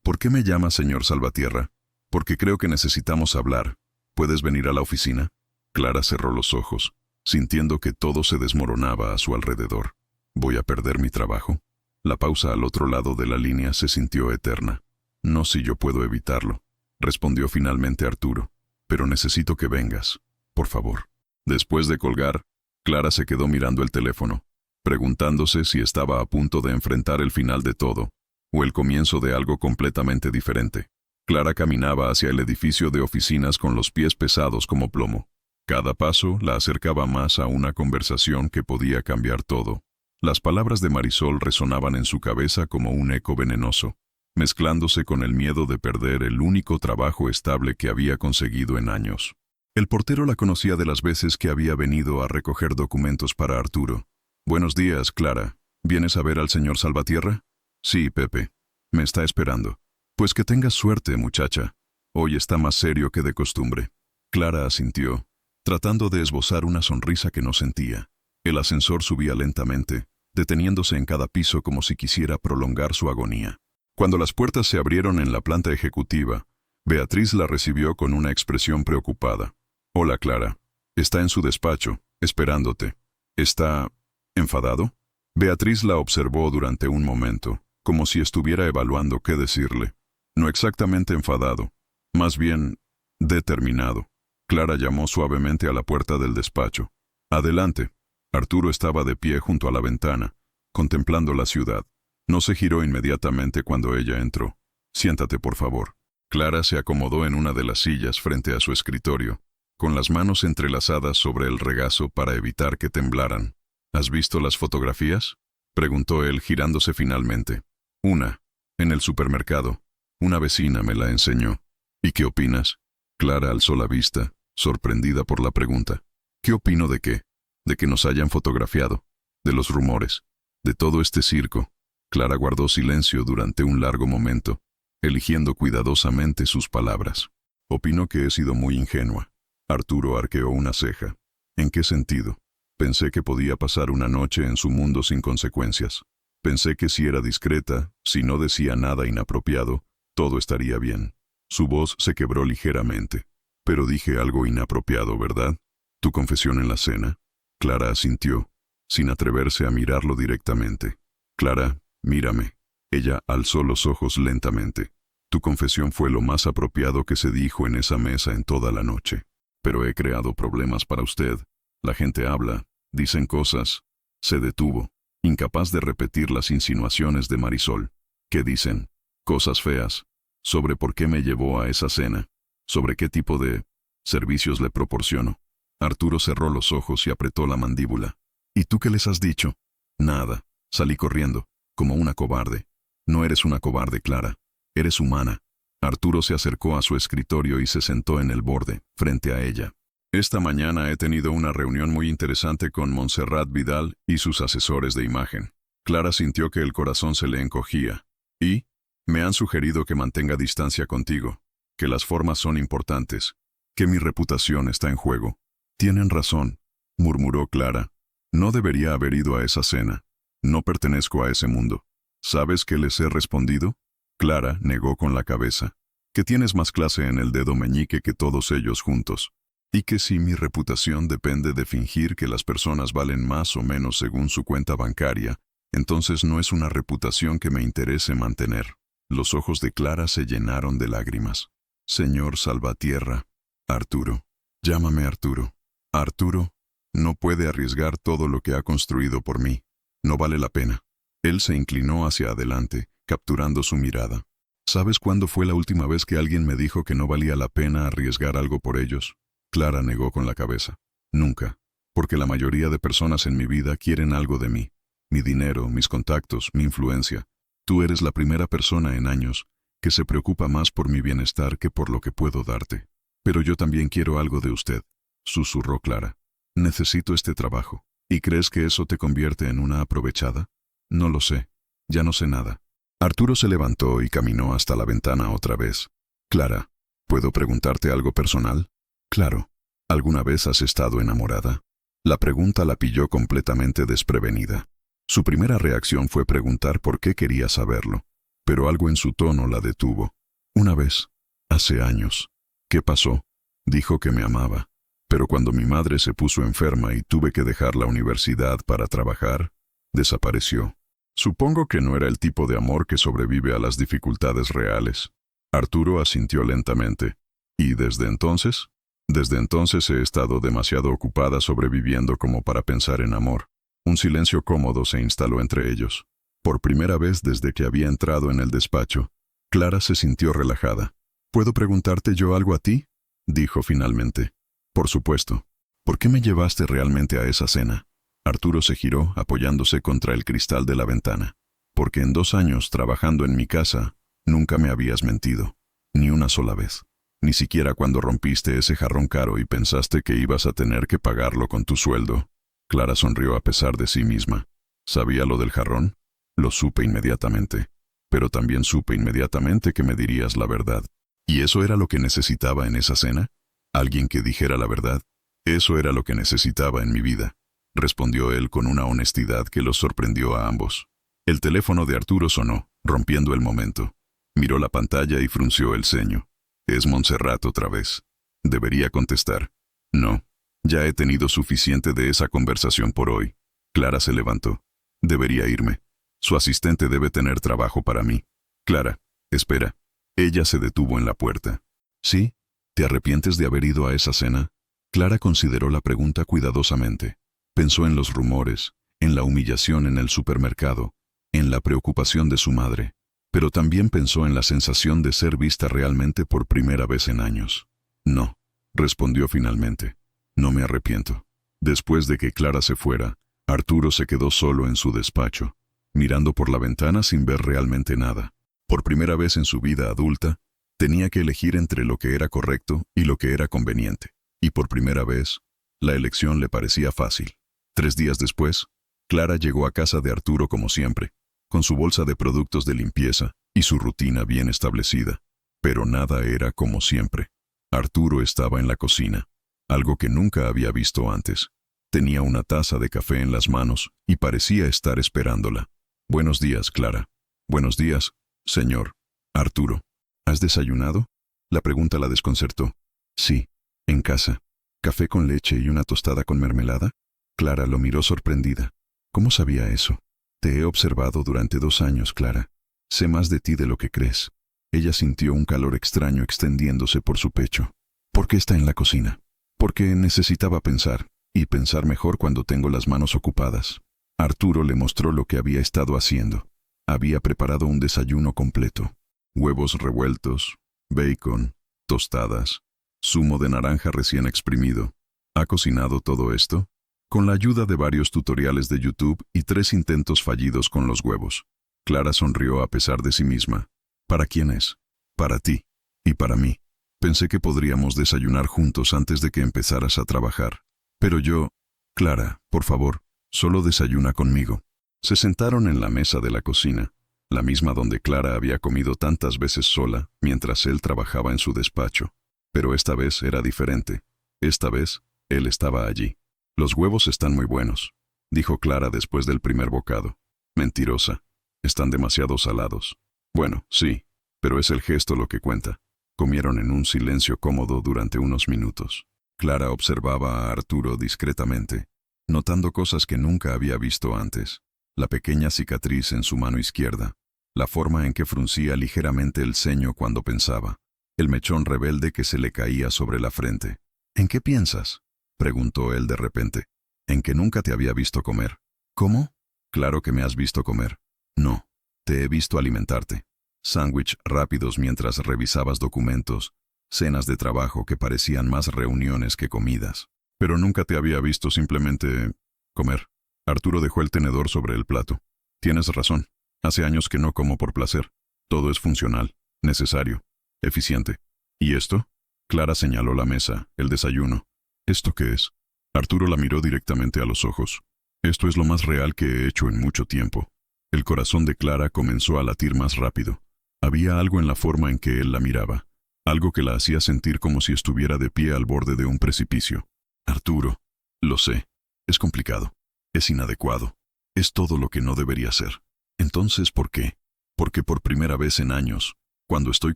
¿Por qué me llama señor Salvatierra? Porque creo que necesitamos hablar. ¿Puedes venir a la oficina? Clara cerró los ojos, sintiendo que todo se desmoronaba a su alrededor. ¿Voy a perder mi trabajo? La pausa al otro lado de la línea se sintió eterna. No si yo puedo evitarlo, respondió finalmente Arturo. Pero necesito que vengas, por favor. Después de colgar, Clara se quedó mirando el teléfono, preguntándose si estaba a punto de enfrentar el final de todo, o el comienzo de algo completamente diferente. Clara caminaba hacia el edificio de oficinas con los pies pesados como plomo. Cada paso la acercaba más a una conversación que podía cambiar todo. Las palabras de Marisol resonaban en su cabeza como un eco venenoso, mezclándose con el miedo de perder el único trabajo estable que había conseguido en años. El portero la conocía de las veces que había venido a recoger documentos para Arturo. «Buenos días, Clara. ¿Vienes a ver al señor Salvatierra?» «Sí, Pepe. Me está esperando». «Pues que tengas suerte, muchacha. Hoy está más serio que de costumbre». Clara asintió, tratando de esbozar una sonrisa que no sentía. El ascensor subía lentamente, deteniéndose en cada piso como si quisiera prolongar su agonía. Cuando las puertas se abrieron en la planta ejecutiva, Beatriz la recibió con una expresión preocupada. «Hola, Clara. Está en su despacho, esperándote. ¿Está enfadado?» Beatriz la observó durante un momento, como si estuviera evaluando qué decirle. No exactamente enfadado, más bien determinado. Clara llamó suavemente a la puerta del despacho. «Adelante». Arturo estaba de pie junto a la ventana, contemplando la ciudad. No se giró inmediatamente cuando ella entró. «Siéntate, por favor». Clara se acomodó en una de las sillas frente a su escritorio, con las manos entrelazadas sobre el regazo para evitar que temblaran. «¿Has visto las fotografías?», preguntó él girándose finalmente. «Una, en el supermercado. Una vecina me la enseñó». «¿Y qué opinas?». Clara alzó la vista, sorprendida por la pregunta. «¿Qué opino de qué?». «De que nos hayan fotografiado. De los rumores. De todo este circo». Clara guardó silencio durante un largo momento, eligiendo cuidadosamente sus palabras. «Opino que he sido muy ingenua». Arturo arqueó una ceja. «¿En qué sentido?». «Pensé que podía pasar una noche en su mundo sin consecuencias. Pensé que si era discreta, si no decía nada inapropiado, todo estaría bien». Su voz se quebró ligeramente. «Pero dije algo inapropiado, ¿verdad? ¿Tu confesión en la cena?». Clara asintió, sin atreverse a mirarlo directamente. «Clara, mírame». Ella alzó los ojos lentamente. «Tu confesión fue lo más apropiado que se dijo en esa mesa en toda la noche. Pero he creado problemas para usted. La gente habla, dicen cosas». Se detuvo, incapaz de repetir las insinuaciones de Marisol. «¿Qué dicen?». «Cosas feas. Sobre por qué me llevó a esa cena. Sobre qué tipo de servicios le proporciono». Arturo cerró los ojos y apretó la mandíbula. «¿Y tú qué les has dicho?». «Nada. Salí corriendo, como una cobarde». «No eres una cobarde, Clara. Eres humana». Arturo se acercó a su escritorio y se sentó en el borde, frente a ella. «Esta mañana he tenido una reunión muy interesante con Montserrat Vidal y sus asesores de imagen». Clara sintió que el corazón se le encogía. «¿Y? Me han sugerido que mantenga distancia contigo, que las formas son importantes, que mi reputación está en juego». «Tienen razón», murmuró Clara. «No debería haber ido a esa cena. No pertenezco a ese mundo». «¿Sabes qué les he respondido?». Clara negó con la cabeza. «Que tienes más clase en el dedo meñique que todos ellos juntos. Y que si mi reputación depende de fingir que las personas valen más o menos según su cuenta bancaria, entonces no es una reputación que me interese mantener». Los ojos de Clara se llenaron de lágrimas. Señor Salvatierra. Arturo. Llámame Arturo. Arturo. No puede arriesgar todo lo que ha construido por mí. No vale la pena. Él se inclinó hacia adelante, capturando su mirada. ¿Sabes cuándo fue la última vez que alguien me dijo que no valía la pena arriesgar algo por ellos? Clara negó con la cabeza. Nunca. Porque la mayoría de personas en mi vida quieren algo de mí. Mi dinero, mis contactos, mi influencia. Tú eres la primera persona en años que se preocupa más por mi bienestar que por lo que puedo darte. Pero yo también quiero algo de usted, susurró Clara. Necesito este trabajo. ¿Y crees que eso te convierte en una aprovechada? No lo sé. Ya no sé nada. Arturo se levantó y caminó hasta la ventana otra vez. Clara, ¿puedo preguntarte algo personal? Claro. ¿Alguna vez has estado enamorada? La pregunta la pilló completamente desprevenida. Su primera reacción fue preguntar por qué quería saberlo, pero algo en su tono la detuvo. Una vez, hace años. ¿Qué pasó? Dijo que me amaba, pero cuando mi madre se puso enferma y tuve que dejar la universidad para trabajar, desapareció. Supongo que no era el tipo de amor que sobrevive a las dificultades reales. Arturo asintió lentamente. ¿Y desde entonces? Desde entonces he estado demasiado ocupada sobreviviendo como para pensar en amor. Un silencio cómodo se instaló entre ellos. Por primera vez desde que había entrado en el despacho, Clara se sintió relajada. ¿Puedo preguntarte yo algo a ti? Dijo finalmente. Por supuesto. ¿Por qué me llevaste realmente a esa cena? Arturo se giró, apoyándose contra el cristal de la ventana. Porque en 2 años trabajando en mi casa, nunca me habías mentido. Ni una sola vez. Ni siquiera cuando rompiste ese jarrón caro y pensaste que ibas a tener que pagarlo con tu sueldo. Clara sonrió a pesar de sí misma. ¿Sabía lo del jarrón? Lo supe inmediatamente. Pero también supe inmediatamente que me dirías la verdad. ¿Y eso era lo que necesitaba en esa cena? ¿Alguien que dijera la verdad? Eso era lo que necesitaba en mi vida, respondió él con una honestidad que los sorprendió a ambos. El teléfono de Arturo sonó, rompiendo el momento. Miró la pantalla y frunció el ceño. Es Montserrat otra vez. Debería contestar. No. Ya he tenido suficiente de esa conversación por hoy. Clara se levantó. Debería irme. Su asistente debe tener trabajo para mí. Clara, espera. Ella se detuvo en la puerta. ¿Sí? ¿Te arrepientes de haber ido a esa cena? Clara consideró la pregunta cuidadosamente. Pensó en los rumores, en la humillación en el supermercado, en la preocupación de su madre, pero también pensó en la sensación de ser vista realmente por primera vez en años. No, respondió finalmente. No me arrepiento. Después de que Clara se fuera, Arturo se quedó solo en su despacho, mirando por la ventana sin ver realmente nada. Por primera vez en su vida adulta, tenía que elegir entre lo que era correcto y lo que era conveniente. Y por primera vez, la elección le parecía fácil. 3 días después, Clara llegó a casa de Arturo como siempre, con su bolsa de productos de limpieza y su rutina bien establecida. Pero nada era como siempre. Arturo estaba en la cocina, algo que nunca había visto antes. Tenía una taza de café en las manos y parecía estar esperándola. Buenos días, Clara. Buenos días, señor. Arturo. ¿Has desayunado? La pregunta la desconcertó. Sí, en casa. ¿Café con leche y una tostada con mermelada? Clara lo miró sorprendida. ¿Cómo sabía eso? Te he observado durante 2 años, Clara. Sé más de ti de lo que crees. Ella sintió un calor extraño extendiéndose por su pecho. ¿Por qué está en la cocina? Porque necesitaba pensar, y pensar mejor cuando tengo las manos ocupadas. Arturo le mostró lo que había estado haciendo. Había preparado un desayuno completo. Huevos revueltos, bacon, tostadas, zumo de naranja recién exprimido. ¿Ha cocinado todo esto? Con la ayuda de varios tutoriales de YouTube y 3 intentos fallidos con los huevos. Clara sonrió a pesar de sí misma. ¿Para quién es? Para ti. Y para mí. Pensé que podríamos desayunar juntos antes de que empezaras a trabajar. Pero yo... Clara, por favor, solo desayuna conmigo. Se sentaron en la mesa de la cocina, la misma donde Clara había comido tantas veces sola mientras él trabajaba en su despacho. Pero esta vez era diferente. Esta vez, él estaba allí. Los huevos están muy buenos, dijo Clara después del primer bocado. Mentirosa. Están demasiado salados. Bueno, sí, pero es el gesto lo que cuenta. Comieron en un silencio cómodo durante unos minutos. Clara observaba a Arturo discretamente, notando cosas que nunca había visto antes. La pequeña cicatriz en su mano izquierda, la forma en que fruncía ligeramente el ceño cuando pensaba, el mechón rebelde que se le caía sobre la frente. ¿En qué piensas?, preguntó él de repente. En que nunca te había visto comer. ¿Cómo? Claro que me has visto comer. No, te he visto alimentarte. Sándwich rápidos mientras revisabas documentos, cenas de trabajo que parecían más reuniones que comidas. Pero nunca te había visto simplemente comer. Arturo dejó el tenedor sobre el plato. Tienes razón. Hace años que no como por placer. Todo es funcional, necesario, eficiente. ¿Y esto? Clara señaló la mesa, el desayuno. ¿Esto qué es? Arturo la miró directamente a los ojos. Esto es lo más real que he hecho en mucho tiempo. El corazón de Clara comenzó a latir más rápido. Había algo en la forma en que él la miraba, algo que la hacía sentir como si estuviera de pie al borde de un precipicio. Arturo, lo sé, es complicado, es inadecuado, es todo lo que no debería ser. Entonces, ¿por qué? Porque por primera vez en años, cuando estoy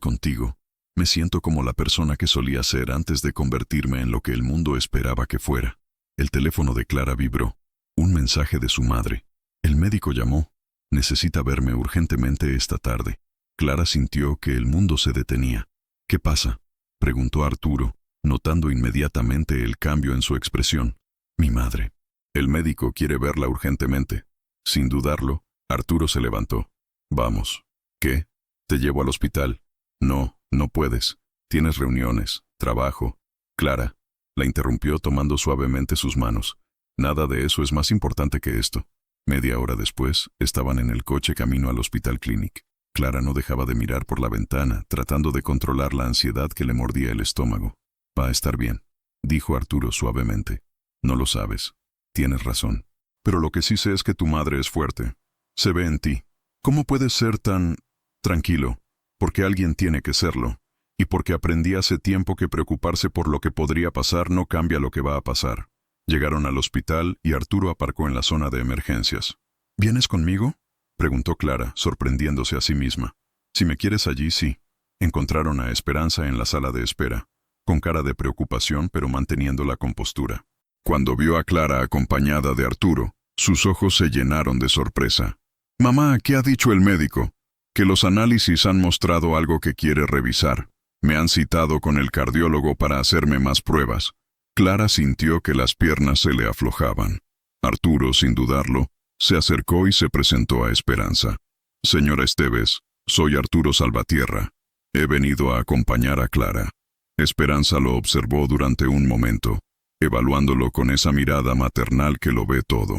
contigo, me siento como la persona que solía ser antes de convertirme en lo que el mundo esperaba que fuera. El teléfono de Clara vibró. Un mensaje de su madre. El médico llamó. Necesita verme urgentemente esta tarde. Clara sintió que el mundo se detenía. ¿Qué pasa?, preguntó Arturo, notando inmediatamente el cambio en su expresión. Mi madre. El médico quiere verla urgentemente. Sin dudarlo, Arturo se levantó. Vamos. ¿Qué? ¿Te llevo al hospital? No, no puedes. Tienes reuniones, trabajo. Clara, la interrumpió tomando suavemente sus manos. Nada de eso es más importante que esto. Media hora después, estaban en el coche camino al Hospital Clinic. Clara no dejaba de mirar por la ventana, tratando de controlar la ansiedad que le mordía el estómago. Va a estar bien, dijo Arturo suavemente. No lo sabes. Tienes razón. Pero lo que sí sé es que tu madre es fuerte. Se ve en ti. ¿Cómo puedes ser tan tranquilo? Porque alguien tiene que serlo. Y porque aprendí hace tiempo que preocuparse por lo que podría pasar no cambia lo que va a pasar. Llegaron al hospital y Arturo aparcó en la zona de emergencias. ¿Vienes conmigo?, preguntó Clara, sorprendiéndose a sí misma. Si me quieres allí, sí. Encontraron a Esperanza en la sala de espera, con cara de preocupación pero manteniendo la compostura. Cuando vio a Clara acompañada de Arturo, sus ojos se llenaron de sorpresa. «Mamá, ¿qué ha dicho el médico?» «Que los análisis han mostrado algo que quiere revisar. Me han citado con el cardiólogo para hacerme más pruebas». Clara sintió que las piernas se le aflojaban. Arturo, sin dudarlo, se acercó y se presentó a Esperanza. «Señora Esteves, soy Arturo Salvatierra. He venido a acompañar a Clara». Esperanza lo observó durante un momento, evaluándolo con esa mirada maternal que lo ve todo.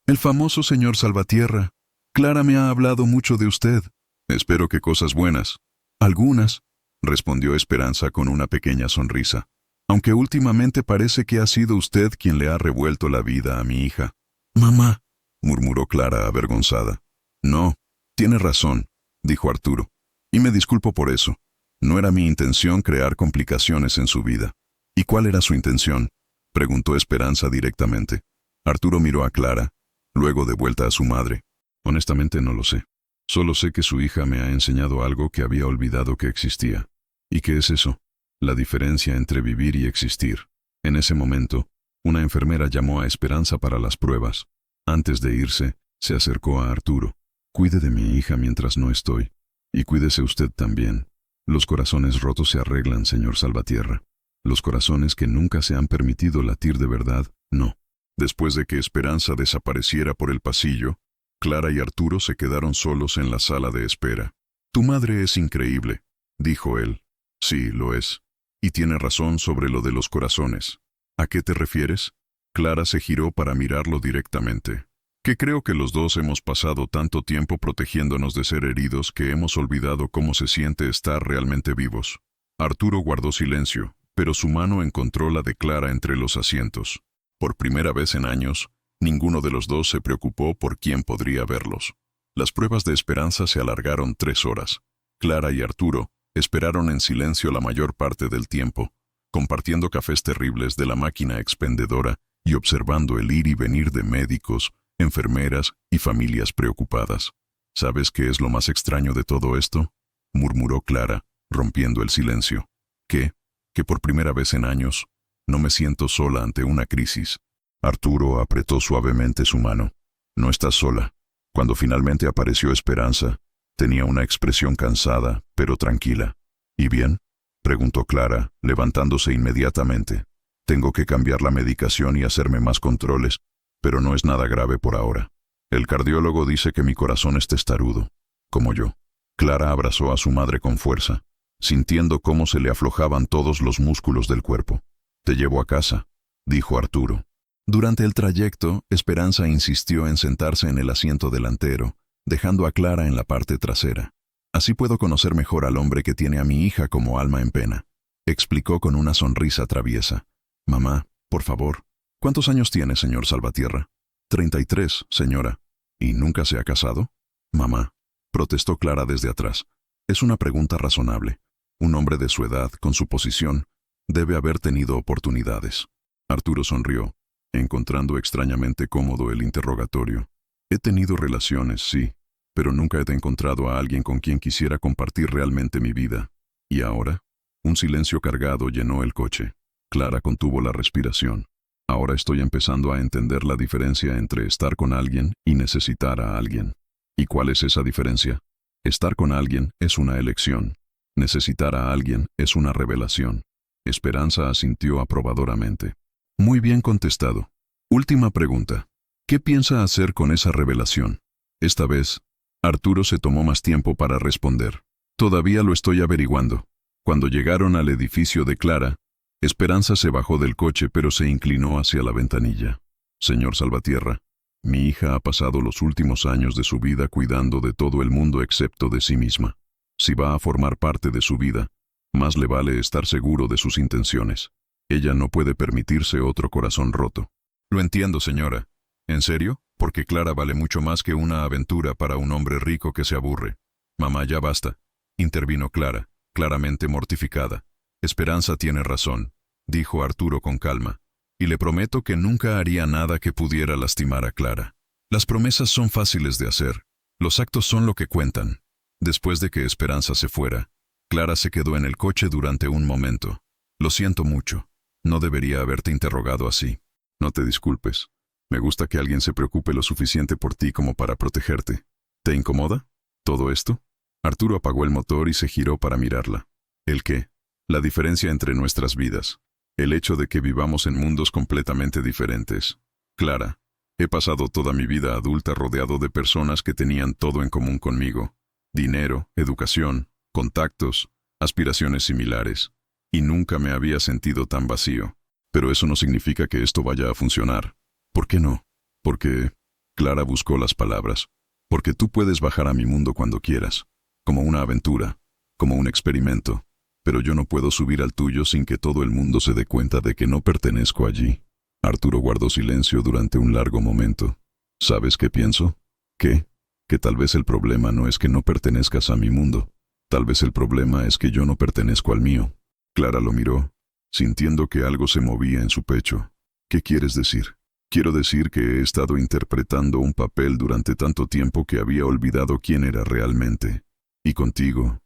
«El famoso señor Salvatierra. Clara me ha hablado mucho de usted». «Espero que cosas buenas». «Algunas», respondió Esperanza con una pequeña sonrisa. «Aunque últimamente parece que ha sido usted quien le ha revuelto la vida a mi hija». «Mamá», murmuró Clara avergonzada. «No, tiene razón», dijo Arturo. «Y me disculpo por eso. No era mi intención crear complicaciones en su vida». «¿Y cuál era su intención?», preguntó Esperanza directamente. Arturo miró a Clara, luego de vuelta a su madre. «Honestamente no lo sé. Solo sé que su hija me ha enseñado algo que había olvidado que existía. ¿Y qué es eso? La diferencia entre vivir y existir». En ese momento, una enfermera llamó a Esperanza para las pruebas. Antes de irse, se acercó a Arturo. «Cuide de mi hija mientras no estoy. Y cuídese usted también. Los corazones rotos se arreglan, señor Salvatierra. Los corazones que nunca se han permitido latir de verdad, no». Después de que Esperanza desapareciera por el pasillo, Clara y Arturo se quedaron solos en la sala de espera. «Tu madre es increíble», dijo él. «Sí, lo es. Y tiene razón sobre lo de los corazones». «¿A qué te refieres?». Clara se giró para mirarlo directamente. «Que creo que los dos hemos pasado tanto tiempo protegiéndonos de ser heridos que hemos olvidado cómo se siente estar realmente vivos». Arturo guardó silencio, pero su mano encontró la de Clara entre los asientos. Por primera vez en años, ninguno de los dos se preocupó por quién podría verlos. Las pruebas de Esperanza se alargaron 3 horas. Clara y Arturo esperaron en silencio la mayor parte del tiempo, compartiendo cafés terribles de la máquina expendedora y observando el ir y venir de médicos, enfermeras y familias preocupadas. «¿Sabes qué es lo más extraño de todo esto?», murmuró Clara, rompiendo el silencio. «¿Qué? Que por primera vez en años no me siento sola ante una crisis». Arturo apretó suavemente su mano. «No estás sola. Cuando finalmente apareció Esperanza, Tenía una expresión cansada, pero tranquila. ¿Y bien?, preguntó Clara, levantándose inmediatamente. Tengo que cambiar la medicación y hacerme más controles, pero no es nada grave por ahora. El cardiólogo dice que mi corazón es testarudo, como yo. Clara abrazó a su madre con fuerza, sintiendo cómo se le aflojaban todos los músculos del cuerpo. «Te llevo a casa», dijo Arturo. Durante el trayecto, Esperanza insistió en sentarse en el asiento delantero, dejando a Clara en la parte trasera. «Así puedo conocer mejor al hombre que tiene a mi hija como alma en pena», explicó con una sonrisa traviesa. «Mamá, por favor, ¿cuántos años tiene, señor Salvatierra?» 33, señora. ¿Y nunca se ha casado?» «Mamá», protestó Clara desde atrás. «Es una pregunta razonable. Un hombre de su edad, con su posición, debe haber tenido oportunidades». Arturo sonrió, encontrando extrañamente cómodo el interrogatorio. «He tenido relaciones, sí, pero nunca he encontrado a alguien con quien quisiera compartir realmente mi vida. ¿Y ahora?». Un silencio cargado llenó el coche. Clara contuvo la respiración. «Ahora estoy empezando a entender la diferencia entre estar con alguien y necesitar a alguien». «¿Y cuál es esa diferencia?». «Estar con alguien es una elección. Necesitar a alguien es una revelación». Esperanza asintió aprobadoramente. «Muy bien contestado. Última pregunta. ¿Qué piensa hacer con esa revelación?». Esta vez, Arturo se tomó más tiempo para responder. «Todavía lo estoy averiguando». Cuando llegaron al edificio de Clara, Esperanza se bajó del coche pero se inclinó hacia la ventanilla. «Señor Salvatierra, mi hija ha pasado los últimos años de su vida cuidando de todo el mundo excepto de sí misma. Si va a formar parte de su vida, más le vale estar seguro de sus intenciones. Ella no puede permitirse otro corazón roto». «Lo entiendo, señora». «¿En serio? Porque Clara vale mucho más que una aventura para un hombre rico que se aburre». «Mamá, ya basta», intervino Clara, claramente mortificada. «Esperanza tiene razón», dijo Arturo con calma, «y le prometo que nunca haría nada que pudiera lastimar a Clara. Las promesas son fáciles de hacer, los actos son lo que cuentan». Después de que Esperanza se fuera, Clara se quedó en el coche durante un momento. «Lo siento mucho, no debería haberte interrogado así». «No te disculpes. Me gusta que alguien se preocupe lo suficiente por ti como para protegerte». «¿Te incomoda todo esto?». Arturo apagó el motor y se giró para mirarla. «¿El qué?». «La diferencia entre nuestras vidas. El hecho de que vivamos en mundos completamente diferentes. Clara, he pasado toda mi vida adulta rodeado de personas que tenían todo en común conmigo. Dinero, educación, contactos, aspiraciones similares. Y nunca me había sentido tan vacío. Pero eso no significa que esto vaya a funcionar». «¿Por qué no?». «Porque…». Clara buscó las palabras. «Porque tú puedes bajar a mi mundo cuando quieras. Como una aventura, como un experimento. Pero yo no puedo subir al tuyo sin que todo el mundo se dé cuenta de que no pertenezco allí». Arturo guardó silencio durante un largo momento. «¿Sabes qué pienso?». «¿Qué?». «Que tal vez el problema no es que no pertenezcas a mi mundo. Tal vez el problema es que yo no pertenezco al mío». Clara lo miró, sintiendo que algo se movía en su pecho. «¿Qué quieres decir?». «Quiero decir que he estado interpretando un papel durante tanto tiempo que había olvidado quién era realmente. Y contigo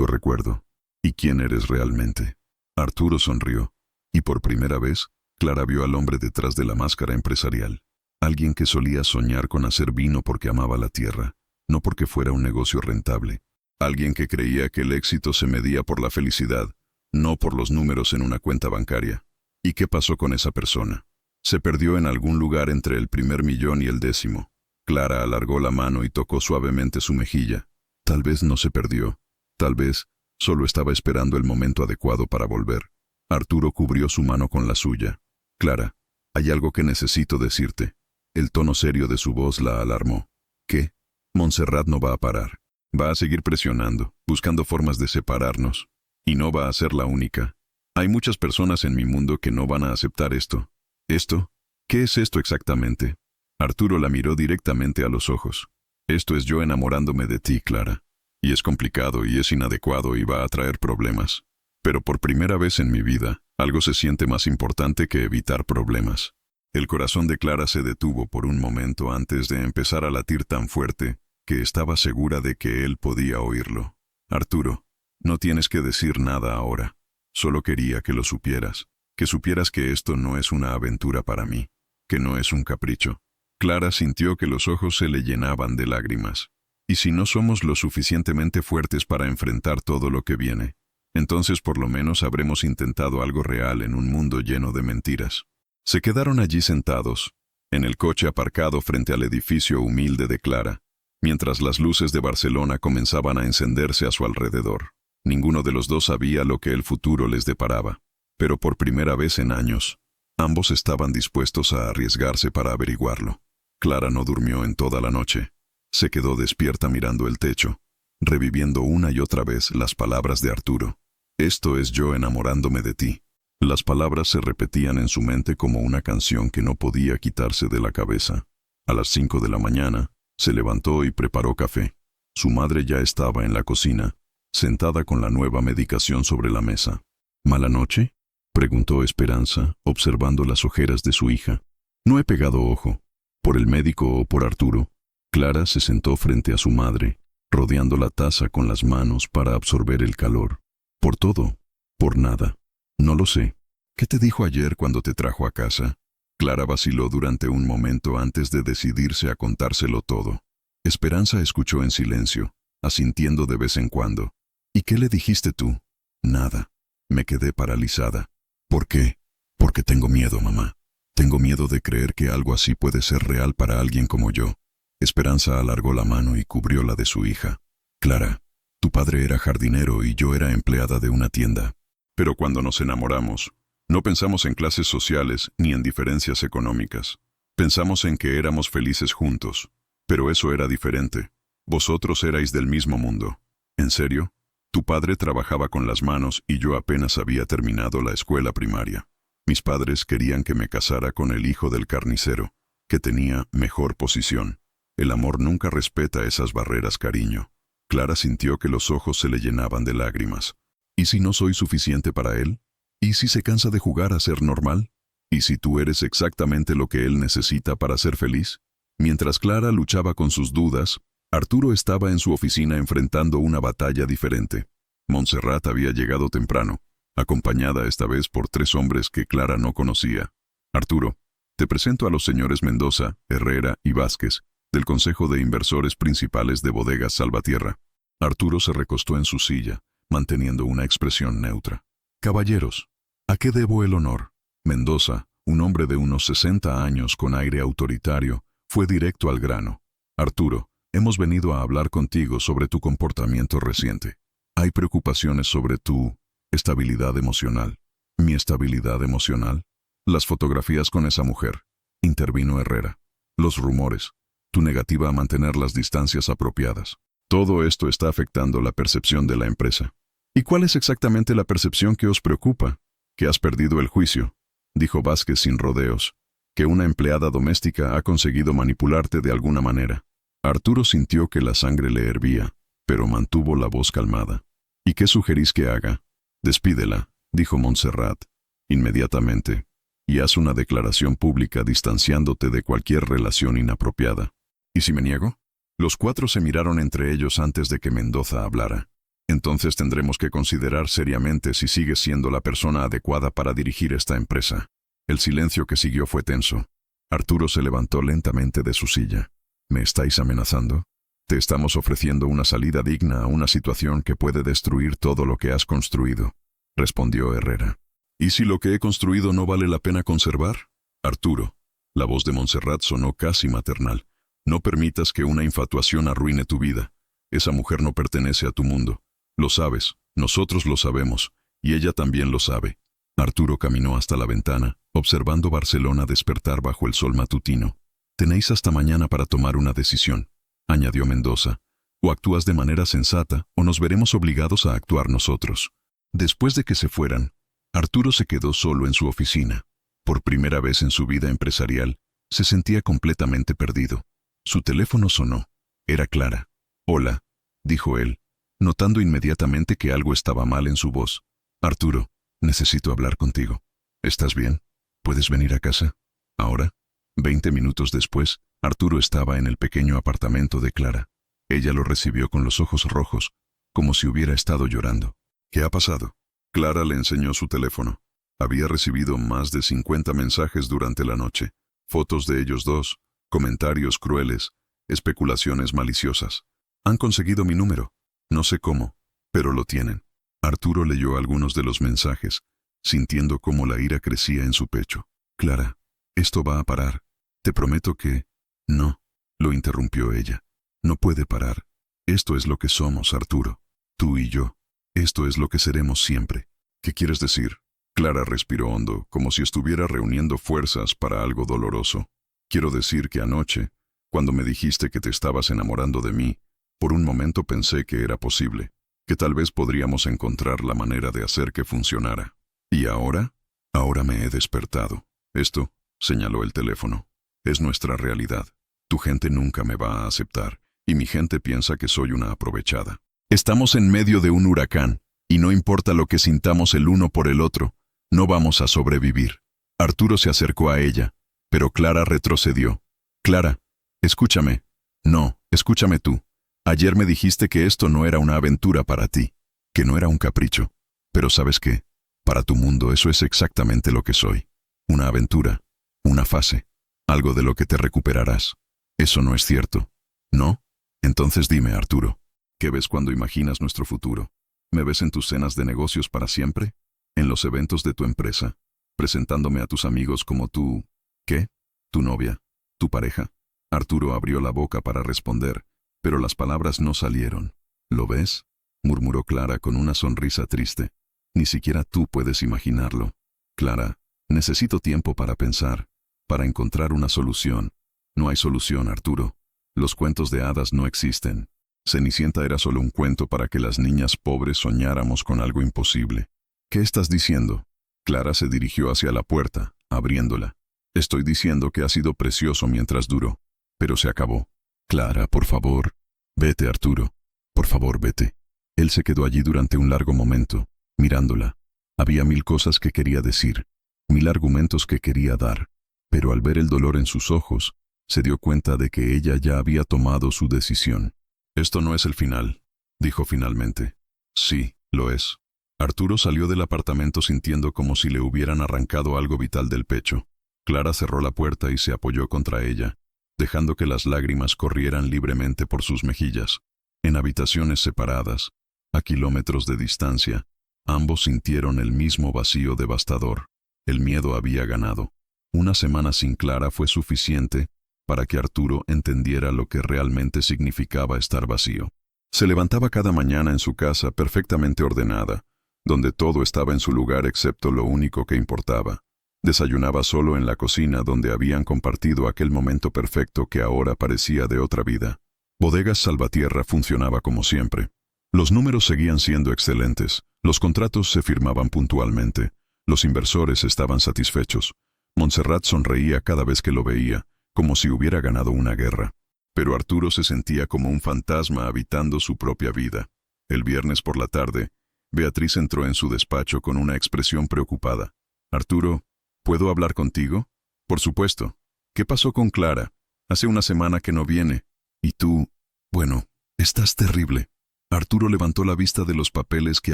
recuerdo. ¿Y quién eres realmente?». Arturo sonrió, y por primera vez, Clara vio al hombre detrás de la máscara empresarial. Alguien que solía soñar con hacer vino porque amaba la tierra, no porque fuera un negocio rentable. Alguien que creía que el éxito se medía por la felicidad, no por los números en una cuenta bancaria. ¿Y qué pasó con esa persona? Se perdió en algún lugar entre el primer millón y el 10º. Clara alargó la mano y tocó suavemente su mejilla. Tal vez no se perdió. Tal vez solo estaba esperando el momento adecuado para volver. Arturo cubrió su mano con la suya. «Clara, hay algo que necesito decirte». El tono serio de su voz la alarmó. «¿Qué?». «Montserrat no va a parar. Va a seguir presionando, buscando formas de separarnos. Y no va a ser la única. Hay muchas personas en mi mundo que no van a aceptar esto». «¿Esto? ¿Qué es esto exactamente?». Arturo la miró directamente a los ojos. «Esto es yo enamorándome de ti, Clara. Y es complicado y es inadecuado y va a traer problemas. Pero por primera vez en mi vida, algo se siente más importante que evitar problemas». El corazón de Clara se detuvo por un momento antes de empezar a latir tan fuerte que estaba segura de que él podía oírlo. «Arturo, no tienes que decir nada ahora. Solo quería que lo supieras. Que supieras que esto no es una aventura para mí. Que no es un capricho». Clara sintió que los ojos se le llenaban de lágrimas. Y si no somos lo suficientemente fuertes para enfrentar todo lo que viene, entonces por lo menos habremos intentado algo real en un mundo lleno de mentiras. Se quedaron allí sentados, en el coche aparcado frente al edificio humilde de Clara, mientras las luces de Barcelona comenzaban a encenderse a su alrededor. Ninguno de los dos sabía lo que el futuro les deparaba, pero por primera vez en años, ambos estaban dispuestos a arriesgarse para averiguarlo. Clara no durmió en toda la noche. Se quedó despierta mirando el techo, reviviendo una y otra vez las palabras de Arturo. Esto es yo enamorándome de ti. Las palabras se repetían en su mente como una canción que no podía quitarse de la cabeza. A las 5 de la mañana, se levantó y preparó café. Su madre ya estaba en la cocina, sentada con la nueva medicación sobre la mesa. ¿Mala noche?, preguntó Esperanza, observando las ojeras de su hija. No he pegado ojo. ¿Por el médico o por Arturo? Clara se sentó frente a su madre, rodeando la taza con las manos para absorber el calor. ¿Por todo? ¿Por nada? No lo sé. ¿Qué te dijo ayer cuando te trajo a casa? Clara vaciló durante un momento antes de decidirse a contárselo todo. Esperanza escuchó en silencio, asintiendo de vez en cuando. ¿Y qué le dijiste tú? Nada. Me quedé paralizada. ¿Por qué? Porque tengo miedo, mamá. Tengo miedo de creer que algo así puede ser real para alguien como yo. Esperanza alargó la mano y cubrió la de su hija. Clara, tu padre era jardinero y yo era empleada de una tienda. Pero cuando nos enamoramos, no pensamos en clases sociales ni en diferencias económicas. Pensamos en que éramos felices juntos. Pero eso era diferente. Vosotros erais del mismo mundo. ¿En serio? Tu padre trabajaba con las manos y yo apenas había terminado la escuela primaria. Mis padres querían que me casara con el hijo del carnicero, que tenía mejor posición. El amor nunca respeta esas barreras, cariño. Clara sintió que los ojos se le llenaban de lágrimas. ¿Y si no soy suficiente para él? ¿Y si se cansa de jugar a ser normal? ¿Y si tú eres exactamente lo que él necesita para ser feliz? Mientras Clara luchaba con sus dudas, Arturo estaba en su oficina enfrentando una batalla diferente. Montserrat había llegado temprano, acompañada esta vez por 3 hombres que Clara no conocía. Arturo, te presento a los señores Mendoza, Herrera y Vázquez, del Consejo de Inversores Principales de Bodegas Salvatierra. Arturo se recostó en su silla, manteniendo una expresión neutra. Caballeros, ¿a qué debo el honor? Mendoza, un hombre de unos 60 años con aire autoritario, fue directo al grano. Arturo, hemos venido a hablar contigo sobre tu comportamiento reciente. Hay preocupaciones sobre tu estabilidad emocional. ¿Mi estabilidad emocional? Las fotografías con esa mujer, intervino Herrera. Los rumores, tu negativa a mantener las distancias apropiadas. Todo esto está afectando la percepción de la empresa. ¿Y cuál es exactamente la percepción que os preocupa? Que has perdido el juicio, dijo Vázquez sin rodeos. Que una empleada doméstica ha conseguido manipularte de alguna manera. Arturo sintió que la sangre le hervía, pero mantuvo la voz calmada. ¿Y qué sugerís que haga? Despídela, dijo Montserrat, inmediatamente, y haz una declaración pública distanciándote de cualquier relación inapropiada. ¿Y si me niego? Los 4 se miraron entre ellos antes de que Mendoza hablara. Entonces tendremos que considerar seriamente si sigues siendo la persona adecuada para dirigir esta empresa. El silencio que siguió fue tenso. Arturo se levantó lentamente de su silla. ¿Me estáis amenazando? Te estamos ofreciendo una salida digna a una situación que puede destruir todo lo que has construido, respondió Herrera. ¿Y si lo que he construido no vale la pena conservar? Arturo, la voz de Montserrat sonó casi maternal. No permitas que una infatuación arruine tu vida. Esa mujer no pertenece a tu mundo. Lo sabes, nosotros lo sabemos, y ella también lo sabe. Arturo caminó hasta la ventana, observando Barcelona despertar bajo el sol matutino. Tenéis hasta mañana para tomar una decisión, añadió Mendoza. O actúas de manera sensata, o nos veremos obligados a actuar nosotros. Después de que se fueran, Arturo se quedó solo en su oficina. Por primera vez en su vida empresarial, se sentía completamente perdido. Su teléfono sonó. Era Clara. «Hola», dijo él, notando inmediatamente que algo estaba mal en su voz. «Arturo, necesito hablar contigo. ¿Estás bien? ¿Puedes venir a casa? ¿Ahora?» 20 minutos después, Arturo estaba en el pequeño apartamento de Clara. Ella lo recibió con los ojos rojos, como si hubiera estado llorando. «¿Qué ha pasado?» Clara le enseñó su teléfono. Había recibido más de 50 mensajes durante la noche, fotos de ellos dos, comentarios crueles, especulaciones maliciosas. Han conseguido mi número. No sé cómo, pero lo tienen. Arturo leyó algunos de los mensajes, sintiendo cómo la ira crecía en su pecho. Clara, esto va a parar. Te prometo que... No, lo interrumpió ella. No puede parar. Esto es lo que somos, Arturo. Tú y yo. Esto es lo que seremos siempre. ¿Qué quieres decir? Clara respiró hondo, como si estuviera reuniendo fuerzas para algo doloroso. Quiero decir que anoche, cuando me dijiste que te estabas enamorando de mí, por un momento pensé que era posible, que tal vez podríamos encontrar la manera de hacer que funcionara. ¿Y ahora? Ahora me he despertado. Esto, señaló el teléfono, es nuestra realidad. Tu gente nunca me va a aceptar, y mi gente piensa que soy una aprovechada. Estamos en medio de un huracán, y no importa lo que sintamos el uno por el otro, no vamos a sobrevivir. Arturo se acercó a ella, pero Clara retrocedió. Clara, escúchame. No, escúchame tú. Ayer me dijiste que esto no era una aventura para ti, que no era un capricho. Pero ¿sabes qué? Para tu mundo eso es exactamente lo que soy. Una aventura, una fase, algo de lo que te recuperarás. Eso no es cierto. ¿No? Entonces dime, Arturo, ¿qué ves cuando imaginas nuestro futuro? ¿Me ves en tus cenas de negocios para siempre? ¿En los eventos de tu empresa? ¿Presentándome a tus amigos como tú... ¿Qué? ¿Tu novia? ¿Tu pareja? Arturo abrió la boca para responder, pero las palabras no salieron. ¿Lo ves? Murmuró Clara con una sonrisa triste. Ni siquiera tú puedes imaginarlo. Clara, necesito tiempo para pensar, para encontrar una solución. No hay solución, Arturo. Los cuentos de hadas no existen. Cenicienta era solo un cuento para que las niñas pobres soñáramos con algo imposible. ¿Qué estás diciendo? Clara se dirigió hacia la puerta, abriéndola. Estoy diciendo que ha sido precioso mientras duró, pero se acabó. Clara, por favor. Vete, Arturo. Por favor, vete. Él se quedó allí durante un largo momento, mirándola. Había mil cosas que quería decir, mil argumentos que quería dar, pero al ver el dolor en sus ojos, se dio cuenta de que ella ya había tomado su decisión. Esto no es el final, dijo finalmente. Sí, lo es. Arturo salió del apartamento sintiendo como si le hubieran arrancado algo vital del pecho. Clara cerró la puerta y se apoyó contra ella, dejando que las lágrimas corrieran libremente por sus mejillas. En habitaciones separadas, a kilómetros de distancia, ambos sintieron el mismo vacío devastador. El miedo había ganado. Una semana sin Clara fue suficiente para que Arturo entendiera lo que realmente significaba estar vacío. Se levantaba cada mañana en su casa perfectamente ordenada, donde todo estaba en su lugar excepto lo único que importaba. Desayunaba solo en la cocina donde habían compartido aquel momento perfecto que ahora parecía de otra vida. Bodegas Salvatierra funcionaba como siempre. Los números seguían siendo excelentes, los contratos se firmaban puntualmente, los inversores estaban satisfechos. Montserrat sonreía cada vez que lo veía, como si hubiera ganado una guerra. Pero Arturo se sentía como un fantasma habitando su propia vida. El viernes por la tarde, Beatriz entró en su despacho con una expresión preocupada. «Arturo, ¿puedo hablar contigo?» «Por supuesto. ¿Qué pasó con Clara? Hace una semana que no viene. Y tú... Bueno, estás terrible». Arturo levantó la vista de los papeles que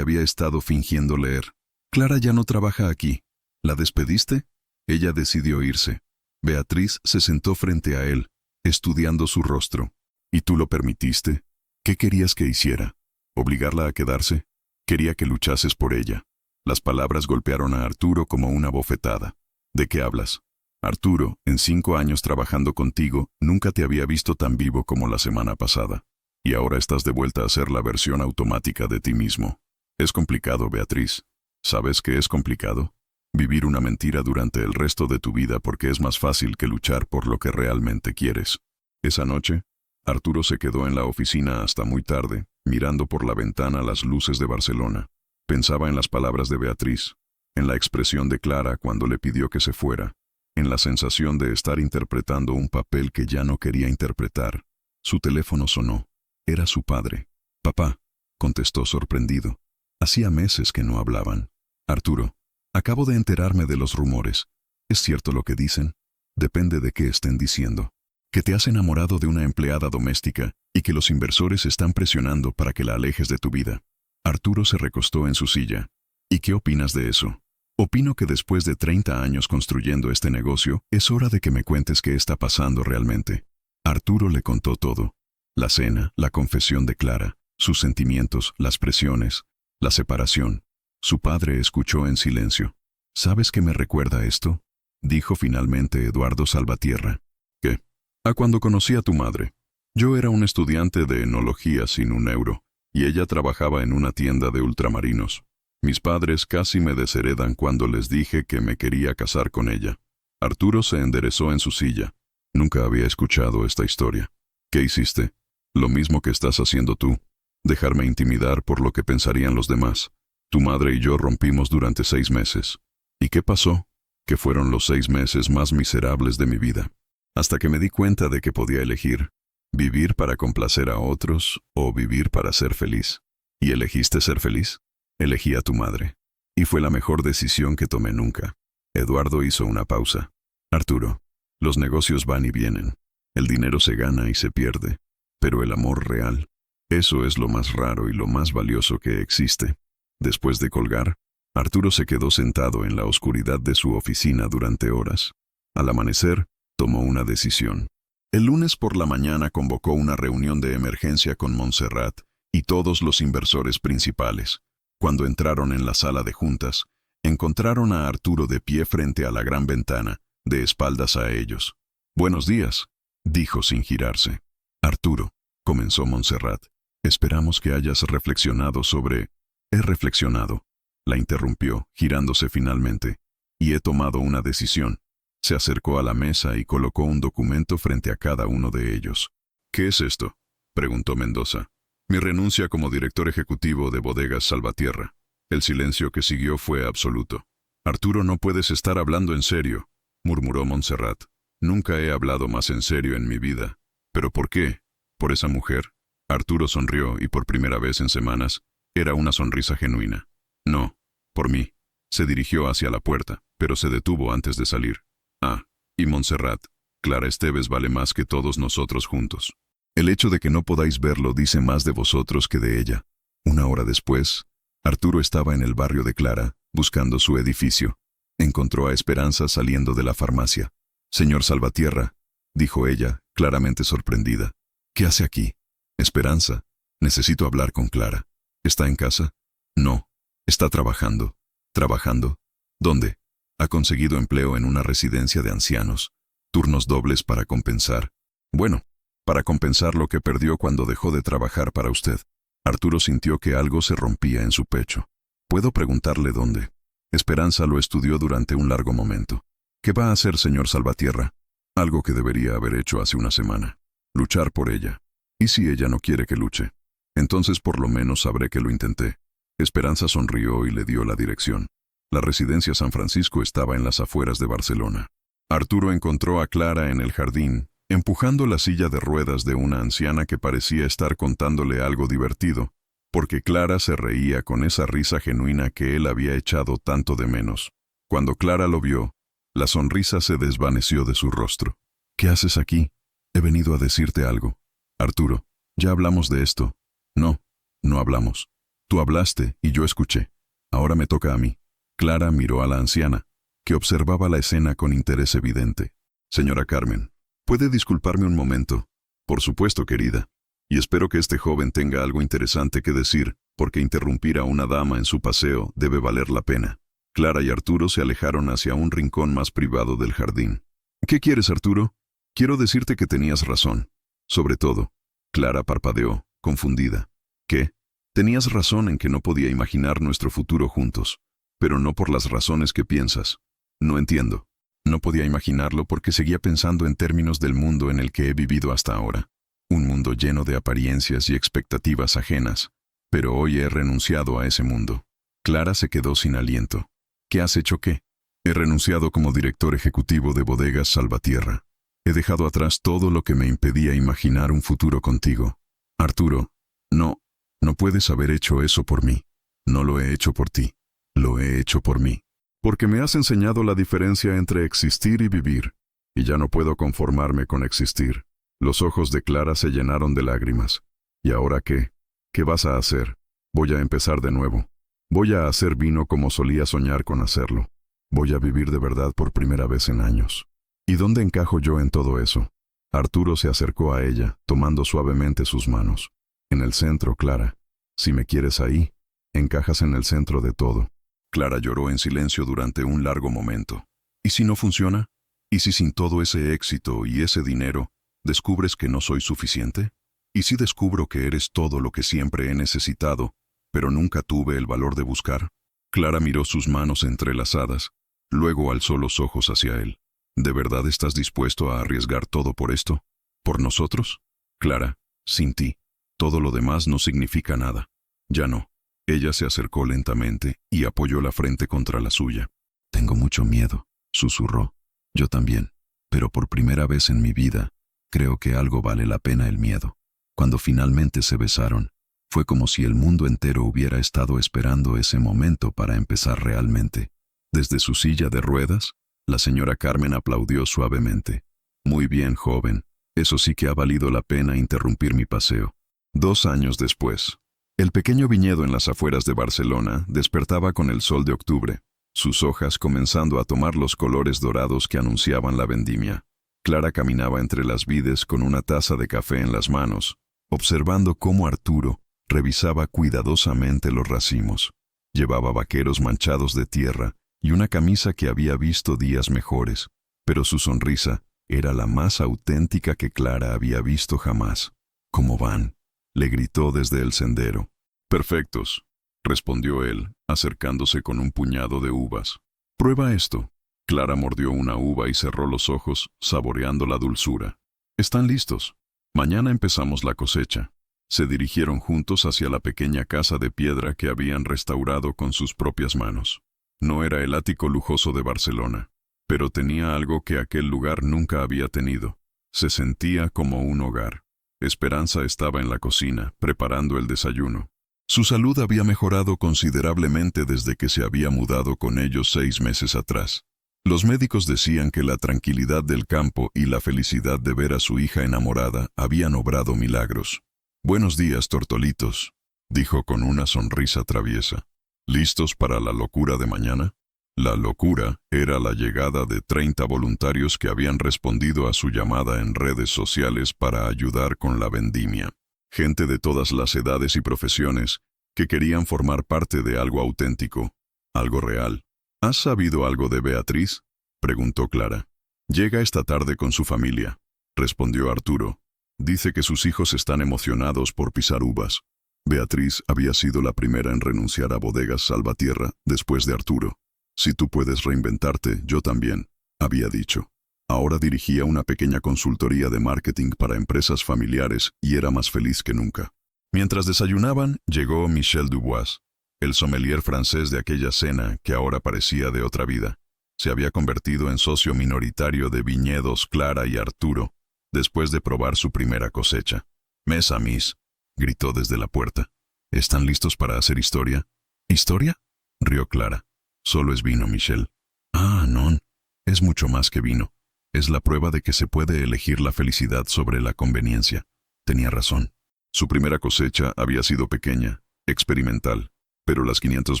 había estado fingiendo leer. «Clara ya no trabaja aquí. ¿La despediste?» Ella decidió irse. Beatriz se sentó frente a él, estudiando su rostro. «¿Y tú lo permitiste? ¿Qué querías que hiciera? ¿Obligarla a quedarse? Quería que luchases por ella». Las palabras golpearon a Arturo como una bofetada. «¿De qué hablas? Arturo, en 5 años trabajando contigo, nunca te había visto tan vivo como la semana pasada. Y ahora estás de vuelta a ser la versión automática de ti mismo. Es complicado, Beatriz. ¿Sabes qué es complicado? Vivir una mentira durante el resto de tu vida porque es más fácil que luchar por lo que realmente quieres». Esa noche, Arturo se quedó en la oficina hasta muy tarde, mirando por la ventana las luces de Barcelona. Pensaba en las palabras de Beatriz, en la expresión de Clara cuando le pidió que se fuera, en la sensación de estar interpretando un papel que ya no quería interpretar. Su teléfono sonó. Era su padre. «Papá», contestó sorprendido. Hacía meses que no hablaban. «Arturo, acabo de enterarme de los rumores. ¿Es cierto lo que dicen?» «Depende de qué estén diciendo. Que te has enamorado de una empleada doméstica y que los inversores están presionando para que la alejes de tu vida». Arturo se recostó en su silla. «¿Y qué opinas de eso?» «Opino que después de 30 años construyendo este negocio, es hora de que me cuentes qué está pasando realmente». Arturo le contó todo. La cena, la confesión de Clara, sus sentimientos, las presiones, la separación. Su padre escuchó en silencio. ¿Sabes qué me recuerda esto?, dijo finalmente Eduardo Salvatierra. ¿Qué? A cuando conocí a tu madre. Yo era un estudiante de enología sin un euro, y ella trabajaba en una tienda de ultramarinos. Mis padres casi me desheredan cuando les dije que me quería casar con ella. Arturo se enderezó en su silla. Nunca había escuchado esta historia. ¿Qué hiciste? Lo mismo que estás haciendo tú. Dejarme intimidar por lo que pensarían los demás. Tu madre y yo rompimos durante 6 meses. ¿Y qué pasó? Que fueron los 6 meses más miserables de mi vida. Hasta que me di cuenta de que podía elegir. ¿Vivir para complacer a otros o vivir para ser feliz? ¿Y elegiste ser feliz? Elegí a tu madre. Y fue la mejor decisión que tomé nunca. Eduardo hizo una pausa. Arturo, los negocios van y vienen. El dinero se gana y se pierde. Pero el amor real, eso es lo más raro y lo más valioso que existe. Después de colgar, Arturo se quedó sentado en la oscuridad de su oficina durante horas. Al amanecer, tomó una decisión. El lunes por la mañana convocó una reunión de emergencia con Montserrat y todos los inversores principales. Cuando entraron en la sala de juntas, encontraron a Arturo de pie frente a la gran ventana, de espaldas a ellos. «Buenos días», dijo sin girarse. «Arturo», comenzó Montserrat, «esperamos que hayas reflexionado sobre...» «He reflexionado», la interrumpió, girándose finalmente, «y he tomado una decisión». Se acercó a la mesa y colocó un documento frente a cada uno de ellos. «¿Qué es esto?», preguntó Mendoza. «Mi renuncia como director ejecutivo de Bodegas Salvatierra». El silencio que siguió fue absoluto. «Arturo, no puedes estar hablando en serio», murmuró Montserrat. «Nunca he hablado más en serio en mi vida». «¿Pero por qué? ¿Por esa mujer?». Arturo sonrió y por primera vez en semanas, era una sonrisa genuina. «No, por mí». Se dirigió hacia la puerta, pero se detuvo antes de salir. «Ah, y Montserrat, Clara Esteves vale más que todos nosotros juntos. El hecho de que no podáis verlo dice más de vosotros que de ella». Una hora después, Arturo estaba en el barrio de Clara, buscando su edificio. Encontró a Esperanza saliendo de la farmacia. «Señor Salvatierra», dijo ella, claramente sorprendida. «¿Qué hace aquí?» «Esperanza, necesito hablar con Clara». «¿Está en casa?» «No, está trabajando». «¿Trabajando? ¿Dónde?» «Ha conseguido empleo en una residencia de ancianos. Turnos dobles para compensar». «Bueno, para compensar lo que perdió cuando dejó de trabajar para usted». Arturo sintió que algo se rompía en su pecho. «¿Puedo preguntarle dónde?» Esperanza lo estudió durante un largo momento. «¿Qué va a hacer, señor Salvatierra?» «Algo que debería haber hecho hace una semana. Luchar por ella. ¿Y si ella no quiere que luche? Entonces por lo menos sabré que lo intenté». Esperanza sonrió y le dio la dirección. La residencia San Francisco estaba en las afueras de Barcelona. Arturo encontró a Clara en el jardín, empujando la silla de ruedas de una anciana que parecía estar contándole algo divertido, porque Clara se reía con esa risa genuina que él había echado tanto de menos. Cuando Clara lo vio, la sonrisa se desvaneció de su rostro. «¿Qué haces aquí? He venido a decirte algo». «Arturo, ya hablamos de esto». «No, no hablamos. Tú hablaste y yo escuché. Ahora me toca a mí». Clara miró a la anciana, que observaba la escena con interés evidente. «Señora Carmen, ¿puede disculparme un momento?» «Por supuesto, querida. Y espero que este joven tenga algo interesante que decir, porque interrumpir a una dama en su paseo debe valer la pena». Clara y Arturo se alejaron hacia un rincón más privado del jardín. «¿Qué quieres, Arturo? Quiero decirte que tenías razón. Sobre todo». Clara parpadeó, confundida. «¿Qué?» «Tenías razón en que no podía imaginar nuestro futuro juntos. Pero no por las razones que piensas». «No entiendo». «No podía imaginarlo porque seguía pensando en términos del mundo en el que he vivido hasta ahora. Un mundo lleno de apariencias y expectativas ajenas. Pero hoy he renunciado a ese mundo». Clara se quedó sin aliento. «¿Qué has hecho qué?» «He renunciado como director ejecutivo de Bodegas Salvatierra. He dejado atrás todo lo que me impedía imaginar un futuro contigo». «Arturo, no puedes haber hecho eso por mí. No lo he hecho por ti. Lo he hecho por mí. Porque me has enseñado la diferencia entre existir y vivir. Y ya no puedo conformarme con existir». Los ojos de Clara se llenaron de lágrimas. «¿Y ahora qué? ¿Qué vas a hacer?» «Voy a empezar de nuevo. Voy a hacer vino como solía soñar con hacerlo. Voy a vivir de verdad por primera vez en años». «¿Y dónde encajo yo en todo eso?» Arturo se acercó a ella, tomando suavemente sus manos. En el centro, Clara. Si me quieres ahí, encajas en el centro de todo. Clara lloró en silencio durante un largo momento. ¿Y si no funciona? ¿Y si sin todo ese éxito y ese dinero, descubres que no soy suficiente? ¿Y si descubro que eres todo lo que siempre he necesitado, pero nunca tuve el valor de buscar? Clara miró sus manos entrelazadas, luego alzó los ojos hacia él. ¿De verdad estás dispuesto a arriesgar todo por esto? ¿Por nosotros? Clara, sin ti, todo lo demás no significa nada. Ya no. Ella se acercó lentamente y apoyó la frente contra la suya. Tengo mucho miedo, susurró. Yo también, pero por primera vez en mi vida, creo que algo vale la pena el miedo. Cuando finalmente se besaron, fue como si el mundo entero hubiera estado esperando ese momento para empezar realmente. Desde su silla de ruedas, la señora Carmen aplaudió suavemente. Muy bien, joven. Eso sí que ha valido la pena interrumpir mi paseo. 2 años después, el pequeño viñedo en las afueras de Barcelona despertaba con el sol de octubre, sus hojas comenzando a tomar los colores dorados que anunciaban la vendimia. Clara caminaba entre las vides con una taza de café en las manos, observando cómo Arturo revisaba cuidadosamente los racimos. Llevaba vaqueros manchados de tierra y una camisa que había visto días mejores, pero su sonrisa era la más auténtica que Clara había visto jamás. ¿Cómo van?, le gritó desde el sendero. Perfectos, respondió él, acercándose con un puñado de uvas. Prueba esto. Clara mordió una uva y cerró los ojos, saboreando la dulzura. Están listos. Mañana empezamos la cosecha. Se dirigieron juntos hacia la pequeña casa de piedra que habían restaurado con sus propias manos. No era el ático lujoso de Barcelona, pero tenía algo que aquel lugar nunca había tenido. Se sentía como un hogar. Esperanza estaba en la cocina, preparando el desayuno. Su salud había mejorado considerablemente desde que se había mudado con ellos 6 meses atrás. Los médicos decían que la tranquilidad del campo y la felicidad de ver a su hija enamorada habían obrado milagros. «Buenos días, tortolitos», dijo con una sonrisa traviesa. ¿Listos para la locura de mañana? La locura era la llegada de 30 voluntarios que habían respondido a su llamada en redes sociales para ayudar con la vendimia. Gente de todas las edades y profesiones que querían formar parte de algo auténtico, algo real. ¿Has sabido algo de Beatriz?, preguntó Clara. Llega esta tarde con su familia, respondió Arturo. Dice que sus hijos están emocionados por pisar uvas. Beatriz había sido la primera en renunciar a Bodegas Salvatierra después de Arturo. Si tú puedes reinventarte, yo también, había dicho. Ahora dirigía una pequeña consultoría de marketing para empresas familiares y era más feliz que nunca. Mientras desayunaban, llegó Michel Dubois, el sommelier francés de aquella cena que ahora parecía de otra vida. Se había convertido en socio minoritario de Viñedos Clara y Arturo, después de probar su primera cosecha. «Mes amis», gritó desde la puerta. «¿Están listos para hacer historia?» «¿Historia?», rió Clara. «Solo es vino, Michel». «Ah, no, es mucho más que vino. Es la prueba de que se puede elegir la felicidad sobre la conveniencia». Tenía razón. Su primera cosecha había sido pequeña, experimental, pero las 500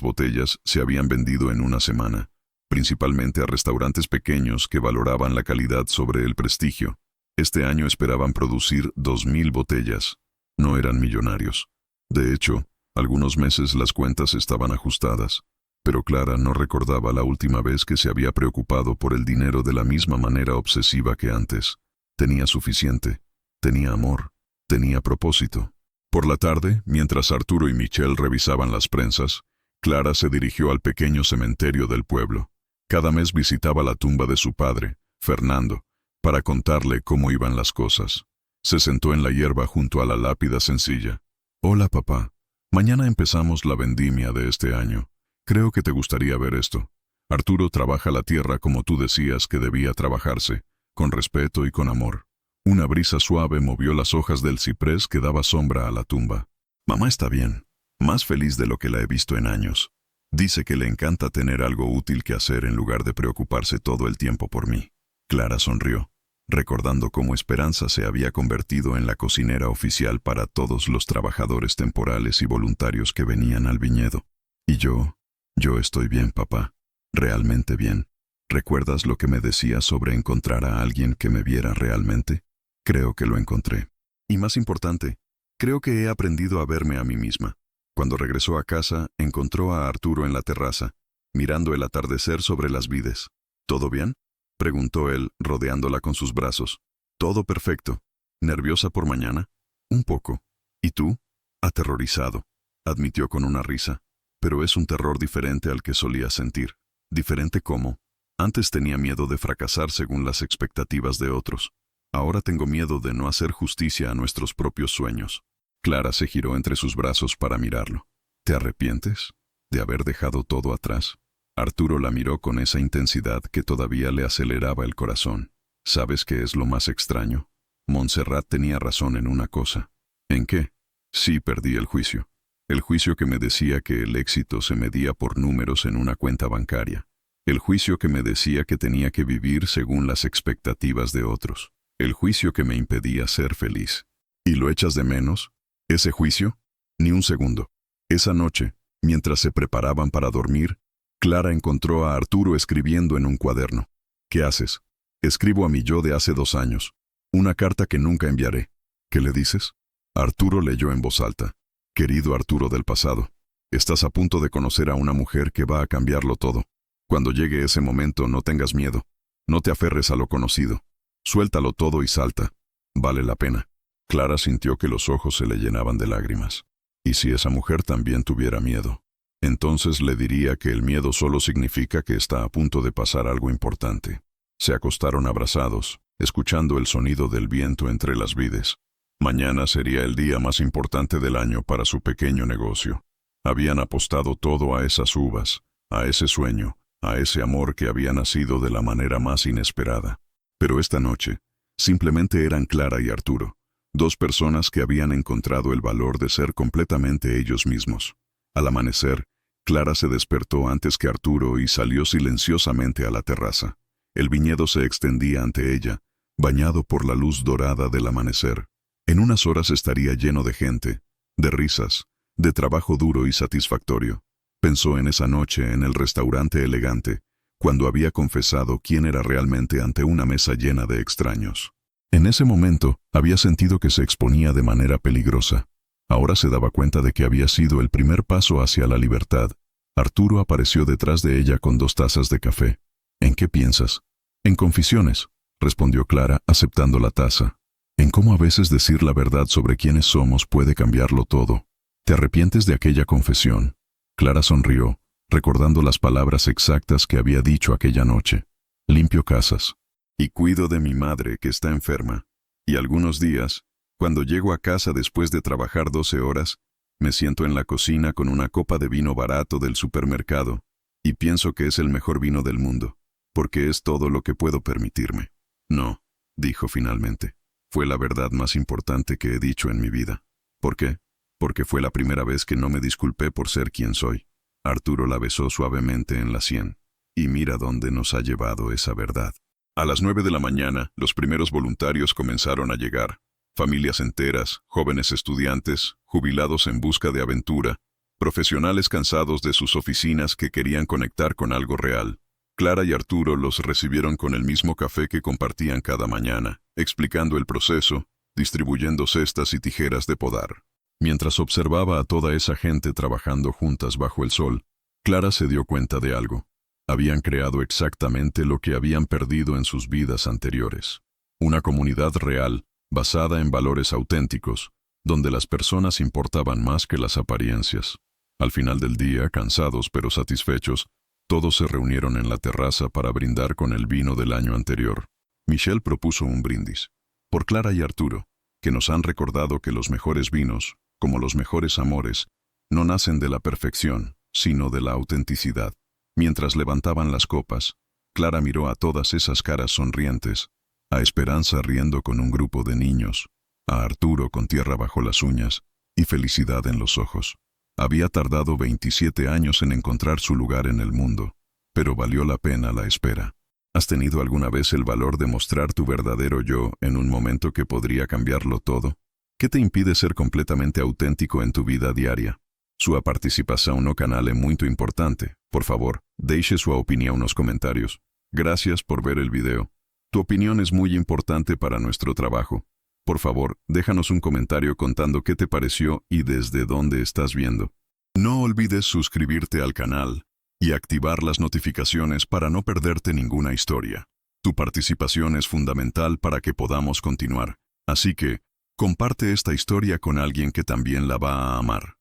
botellas se habían vendido en una semana, principalmente a restaurantes pequeños que valoraban la calidad sobre el prestigio. Este año esperaban producir 2000 botellas. No eran millonarios. De hecho, algunos meses las cuentas estaban ajustadas, pero Clara no recordaba la última vez que se había preocupado por el dinero de la misma manera obsesiva que antes. Tenía suficiente, tenía amor, tenía propósito. Por la tarde, mientras Arturo y Michel revisaban las prensas, Clara se dirigió al pequeño cementerio del pueblo. Cada mes visitaba la tumba de su padre, Fernando, para contarle cómo iban las cosas. Se sentó en la hierba junto a la lápida sencilla. «Hola, papá. Mañana empezamos la vendimia de este año. Creo que te gustaría ver esto. Arturo trabaja la tierra como tú decías que debía trabajarse, con respeto y con amor». Una brisa suave movió las hojas del ciprés que daba sombra a la tumba. «Mamá está bien, más feliz de lo que la he visto en años. Dice que le encanta tener algo útil que hacer en lugar de preocuparse todo el tiempo por mí». Clara sonrió, recordando cómo Esperanza se había convertido en la cocinera oficial para todos los trabajadores temporales y voluntarios que venían al viñedo. «Y yo estoy bien, papá, realmente bien. ¿Recuerdas lo que me decías sobre encontrar a alguien que me viera realmente? Creo que lo encontré. Y más importante, creo que he aprendido a verme a mí misma. Cuando regresó a casa, encontró a Arturo en la terraza, mirando el atardecer sobre las vides. ¿Todo bien?, preguntó él, rodeándola con sus brazos. Todo perfecto. ¿Nerviosa por mañana? Un poco. ¿Y tú? Aterrorizado, admitió con una risa. Pero es un terror diferente al que solía sentir. ¿Diferente cómo? Antes tenía miedo de fracasar según las expectativas de otros. Ahora tengo miedo de no hacer justicia a nuestros propios sueños. Clara se giró entre sus brazos para mirarlo. ¿Te arrepientes de haber dejado todo atrás? Arturo la miró con esa intensidad que todavía le aceleraba el corazón. ¿Sabes qué es lo más extraño? Montserrat tenía razón en una cosa. ¿En qué? Sí, perdí el juicio. El juicio que me decía que el éxito se medía por números en una cuenta bancaria. El juicio que me decía que tenía que vivir según las expectativas de otros. El juicio que me impedía ser feliz. ¿Y lo echas de menos? ¿Ese juicio? Ni un segundo. Esa noche, mientras se preparaban para dormir, Clara encontró a Arturo escribiendo en un cuaderno. ¿Qué haces? Escribo a mi yo de hace 2 años. Una carta que nunca enviaré. ¿Qué le dices? Arturo leyó en voz alta. Querido Arturo del pasado, estás a punto de conocer a una mujer que va a cambiarlo todo. Cuando llegue ese momento, no tengas miedo. No te aferres a lo conocido. Suéltalo todo y salta. Vale la pena. Clara sintió que los ojos se le llenaban de lágrimas. ¿Y si esa mujer también tuviera miedo? Entonces le diría que el miedo solo significa que está a punto de pasar algo importante. Se acostaron abrazados, escuchando el sonido del viento entre las vides. Mañana sería el día más importante del año para su pequeño negocio. Habían apostado todo a esas uvas, a ese sueño, a ese amor que había nacido de la manera más inesperada. Pero esta noche, simplemente eran Clara y Arturo, 2 personas que habían encontrado el valor de ser completamente ellos mismos. Al amanecer, Clara se despertó antes que Arturo y salió silenciosamente a la terraza. El viñedo se extendía ante ella, bañado por la luz dorada del amanecer. En unas horas estaría lleno de gente, de risas, de trabajo duro y satisfactorio. Pensó en esa noche en el restaurante elegante, cuando había confesado quién era realmente ante una mesa llena de extraños. En ese momento, había sentido que se exponía de manera peligrosa. Ahora se daba cuenta de que había sido el primer paso hacia la libertad. Arturo apareció detrás de ella con 2 tazas de café. ¿En qué piensas? En Confisiones, respondió Clara, aceptando la taza. En cómo a veces decir la verdad sobre quiénes somos puede cambiarlo todo. ¿Te arrepientes de aquella confesión? Clara sonrió, recordando las palabras exactas que había dicho aquella noche. Limpio casas. Y cuido de mi madre que está enferma. Y algunos días, cuando llego a casa después de trabajar 12 horas, me siento en la cocina con una copa de vino barato del supermercado, y pienso que es el mejor vino del mundo, porque es todo lo que puedo permitirme. No, dijo finalmente. Fue la verdad más importante que he dicho en mi vida. ¿Por qué? Porque fue la primera vez que no me disculpé por ser quien soy. Arturo la besó suavemente en la sien. Y mira dónde nos ha llevado esa verdad. A las 9 de la mañana, los primeros voluntarios comenzaron a llegar. Familias enteras, jóvenes estudiantes, jubilados en busca de aventura, profesionales cansados de sus oficinas que querían conectar con algo real. Clara y Arturo los recibieron con el mismo café que compartían cada mañana, explicando el proceso, distribuyendo cestas y tijeras de podar. Mientras observaba a toda esa gente trabajando juntas bajo el sol, Clara se dio cuenta de algo. Habían creado exactamente lo que habían perdido en sus vidas anteriores. Una comunidad real, basada en valores auténticos, donde las personas importaban más que las apariencias. Al final del día, cansados pero satisfechos, todos se reunieron en la terraza para brindar con el vino del año anterior. Michelle propuso un brindis. Por Clara y Arturo, que nos han recordado que los mejores vinos, como los mejores amores, no nacen de la perfección, sino de la autenticidad. Mientras levantaban las copas, Clara miró a todas esas caras sonrientes, a Esperanza riendo con un grupo de niños, a Arturo con tierra bajo las uñas y felicidad en los ojos. Había tardado 27 años en encontrar su lugar en el mundo, pero valió la pena la espera. ¿Has tenido alguna vez el valor de mostrar tu verdadero yo en un momento que podría cambiarlo todo? ¿Qué te impide ser completamente auténtico en tu vida diaria? Sua participação no canal é muito importante. Por favor, deixe sua opinião nos comentarios. Gracias por ver el video. Tu opinión es muy importante para nuestro trabajo. Por favor, déjanos un comentario contando qué te pareció y desde dónde estás viendo. No olvides suscribirte al canal y activar las notificaciones para no perderte ninguna historia. Tu participación es fundamental para que podamos continuar, así que comparte esta historia con alguien que también la va a amar.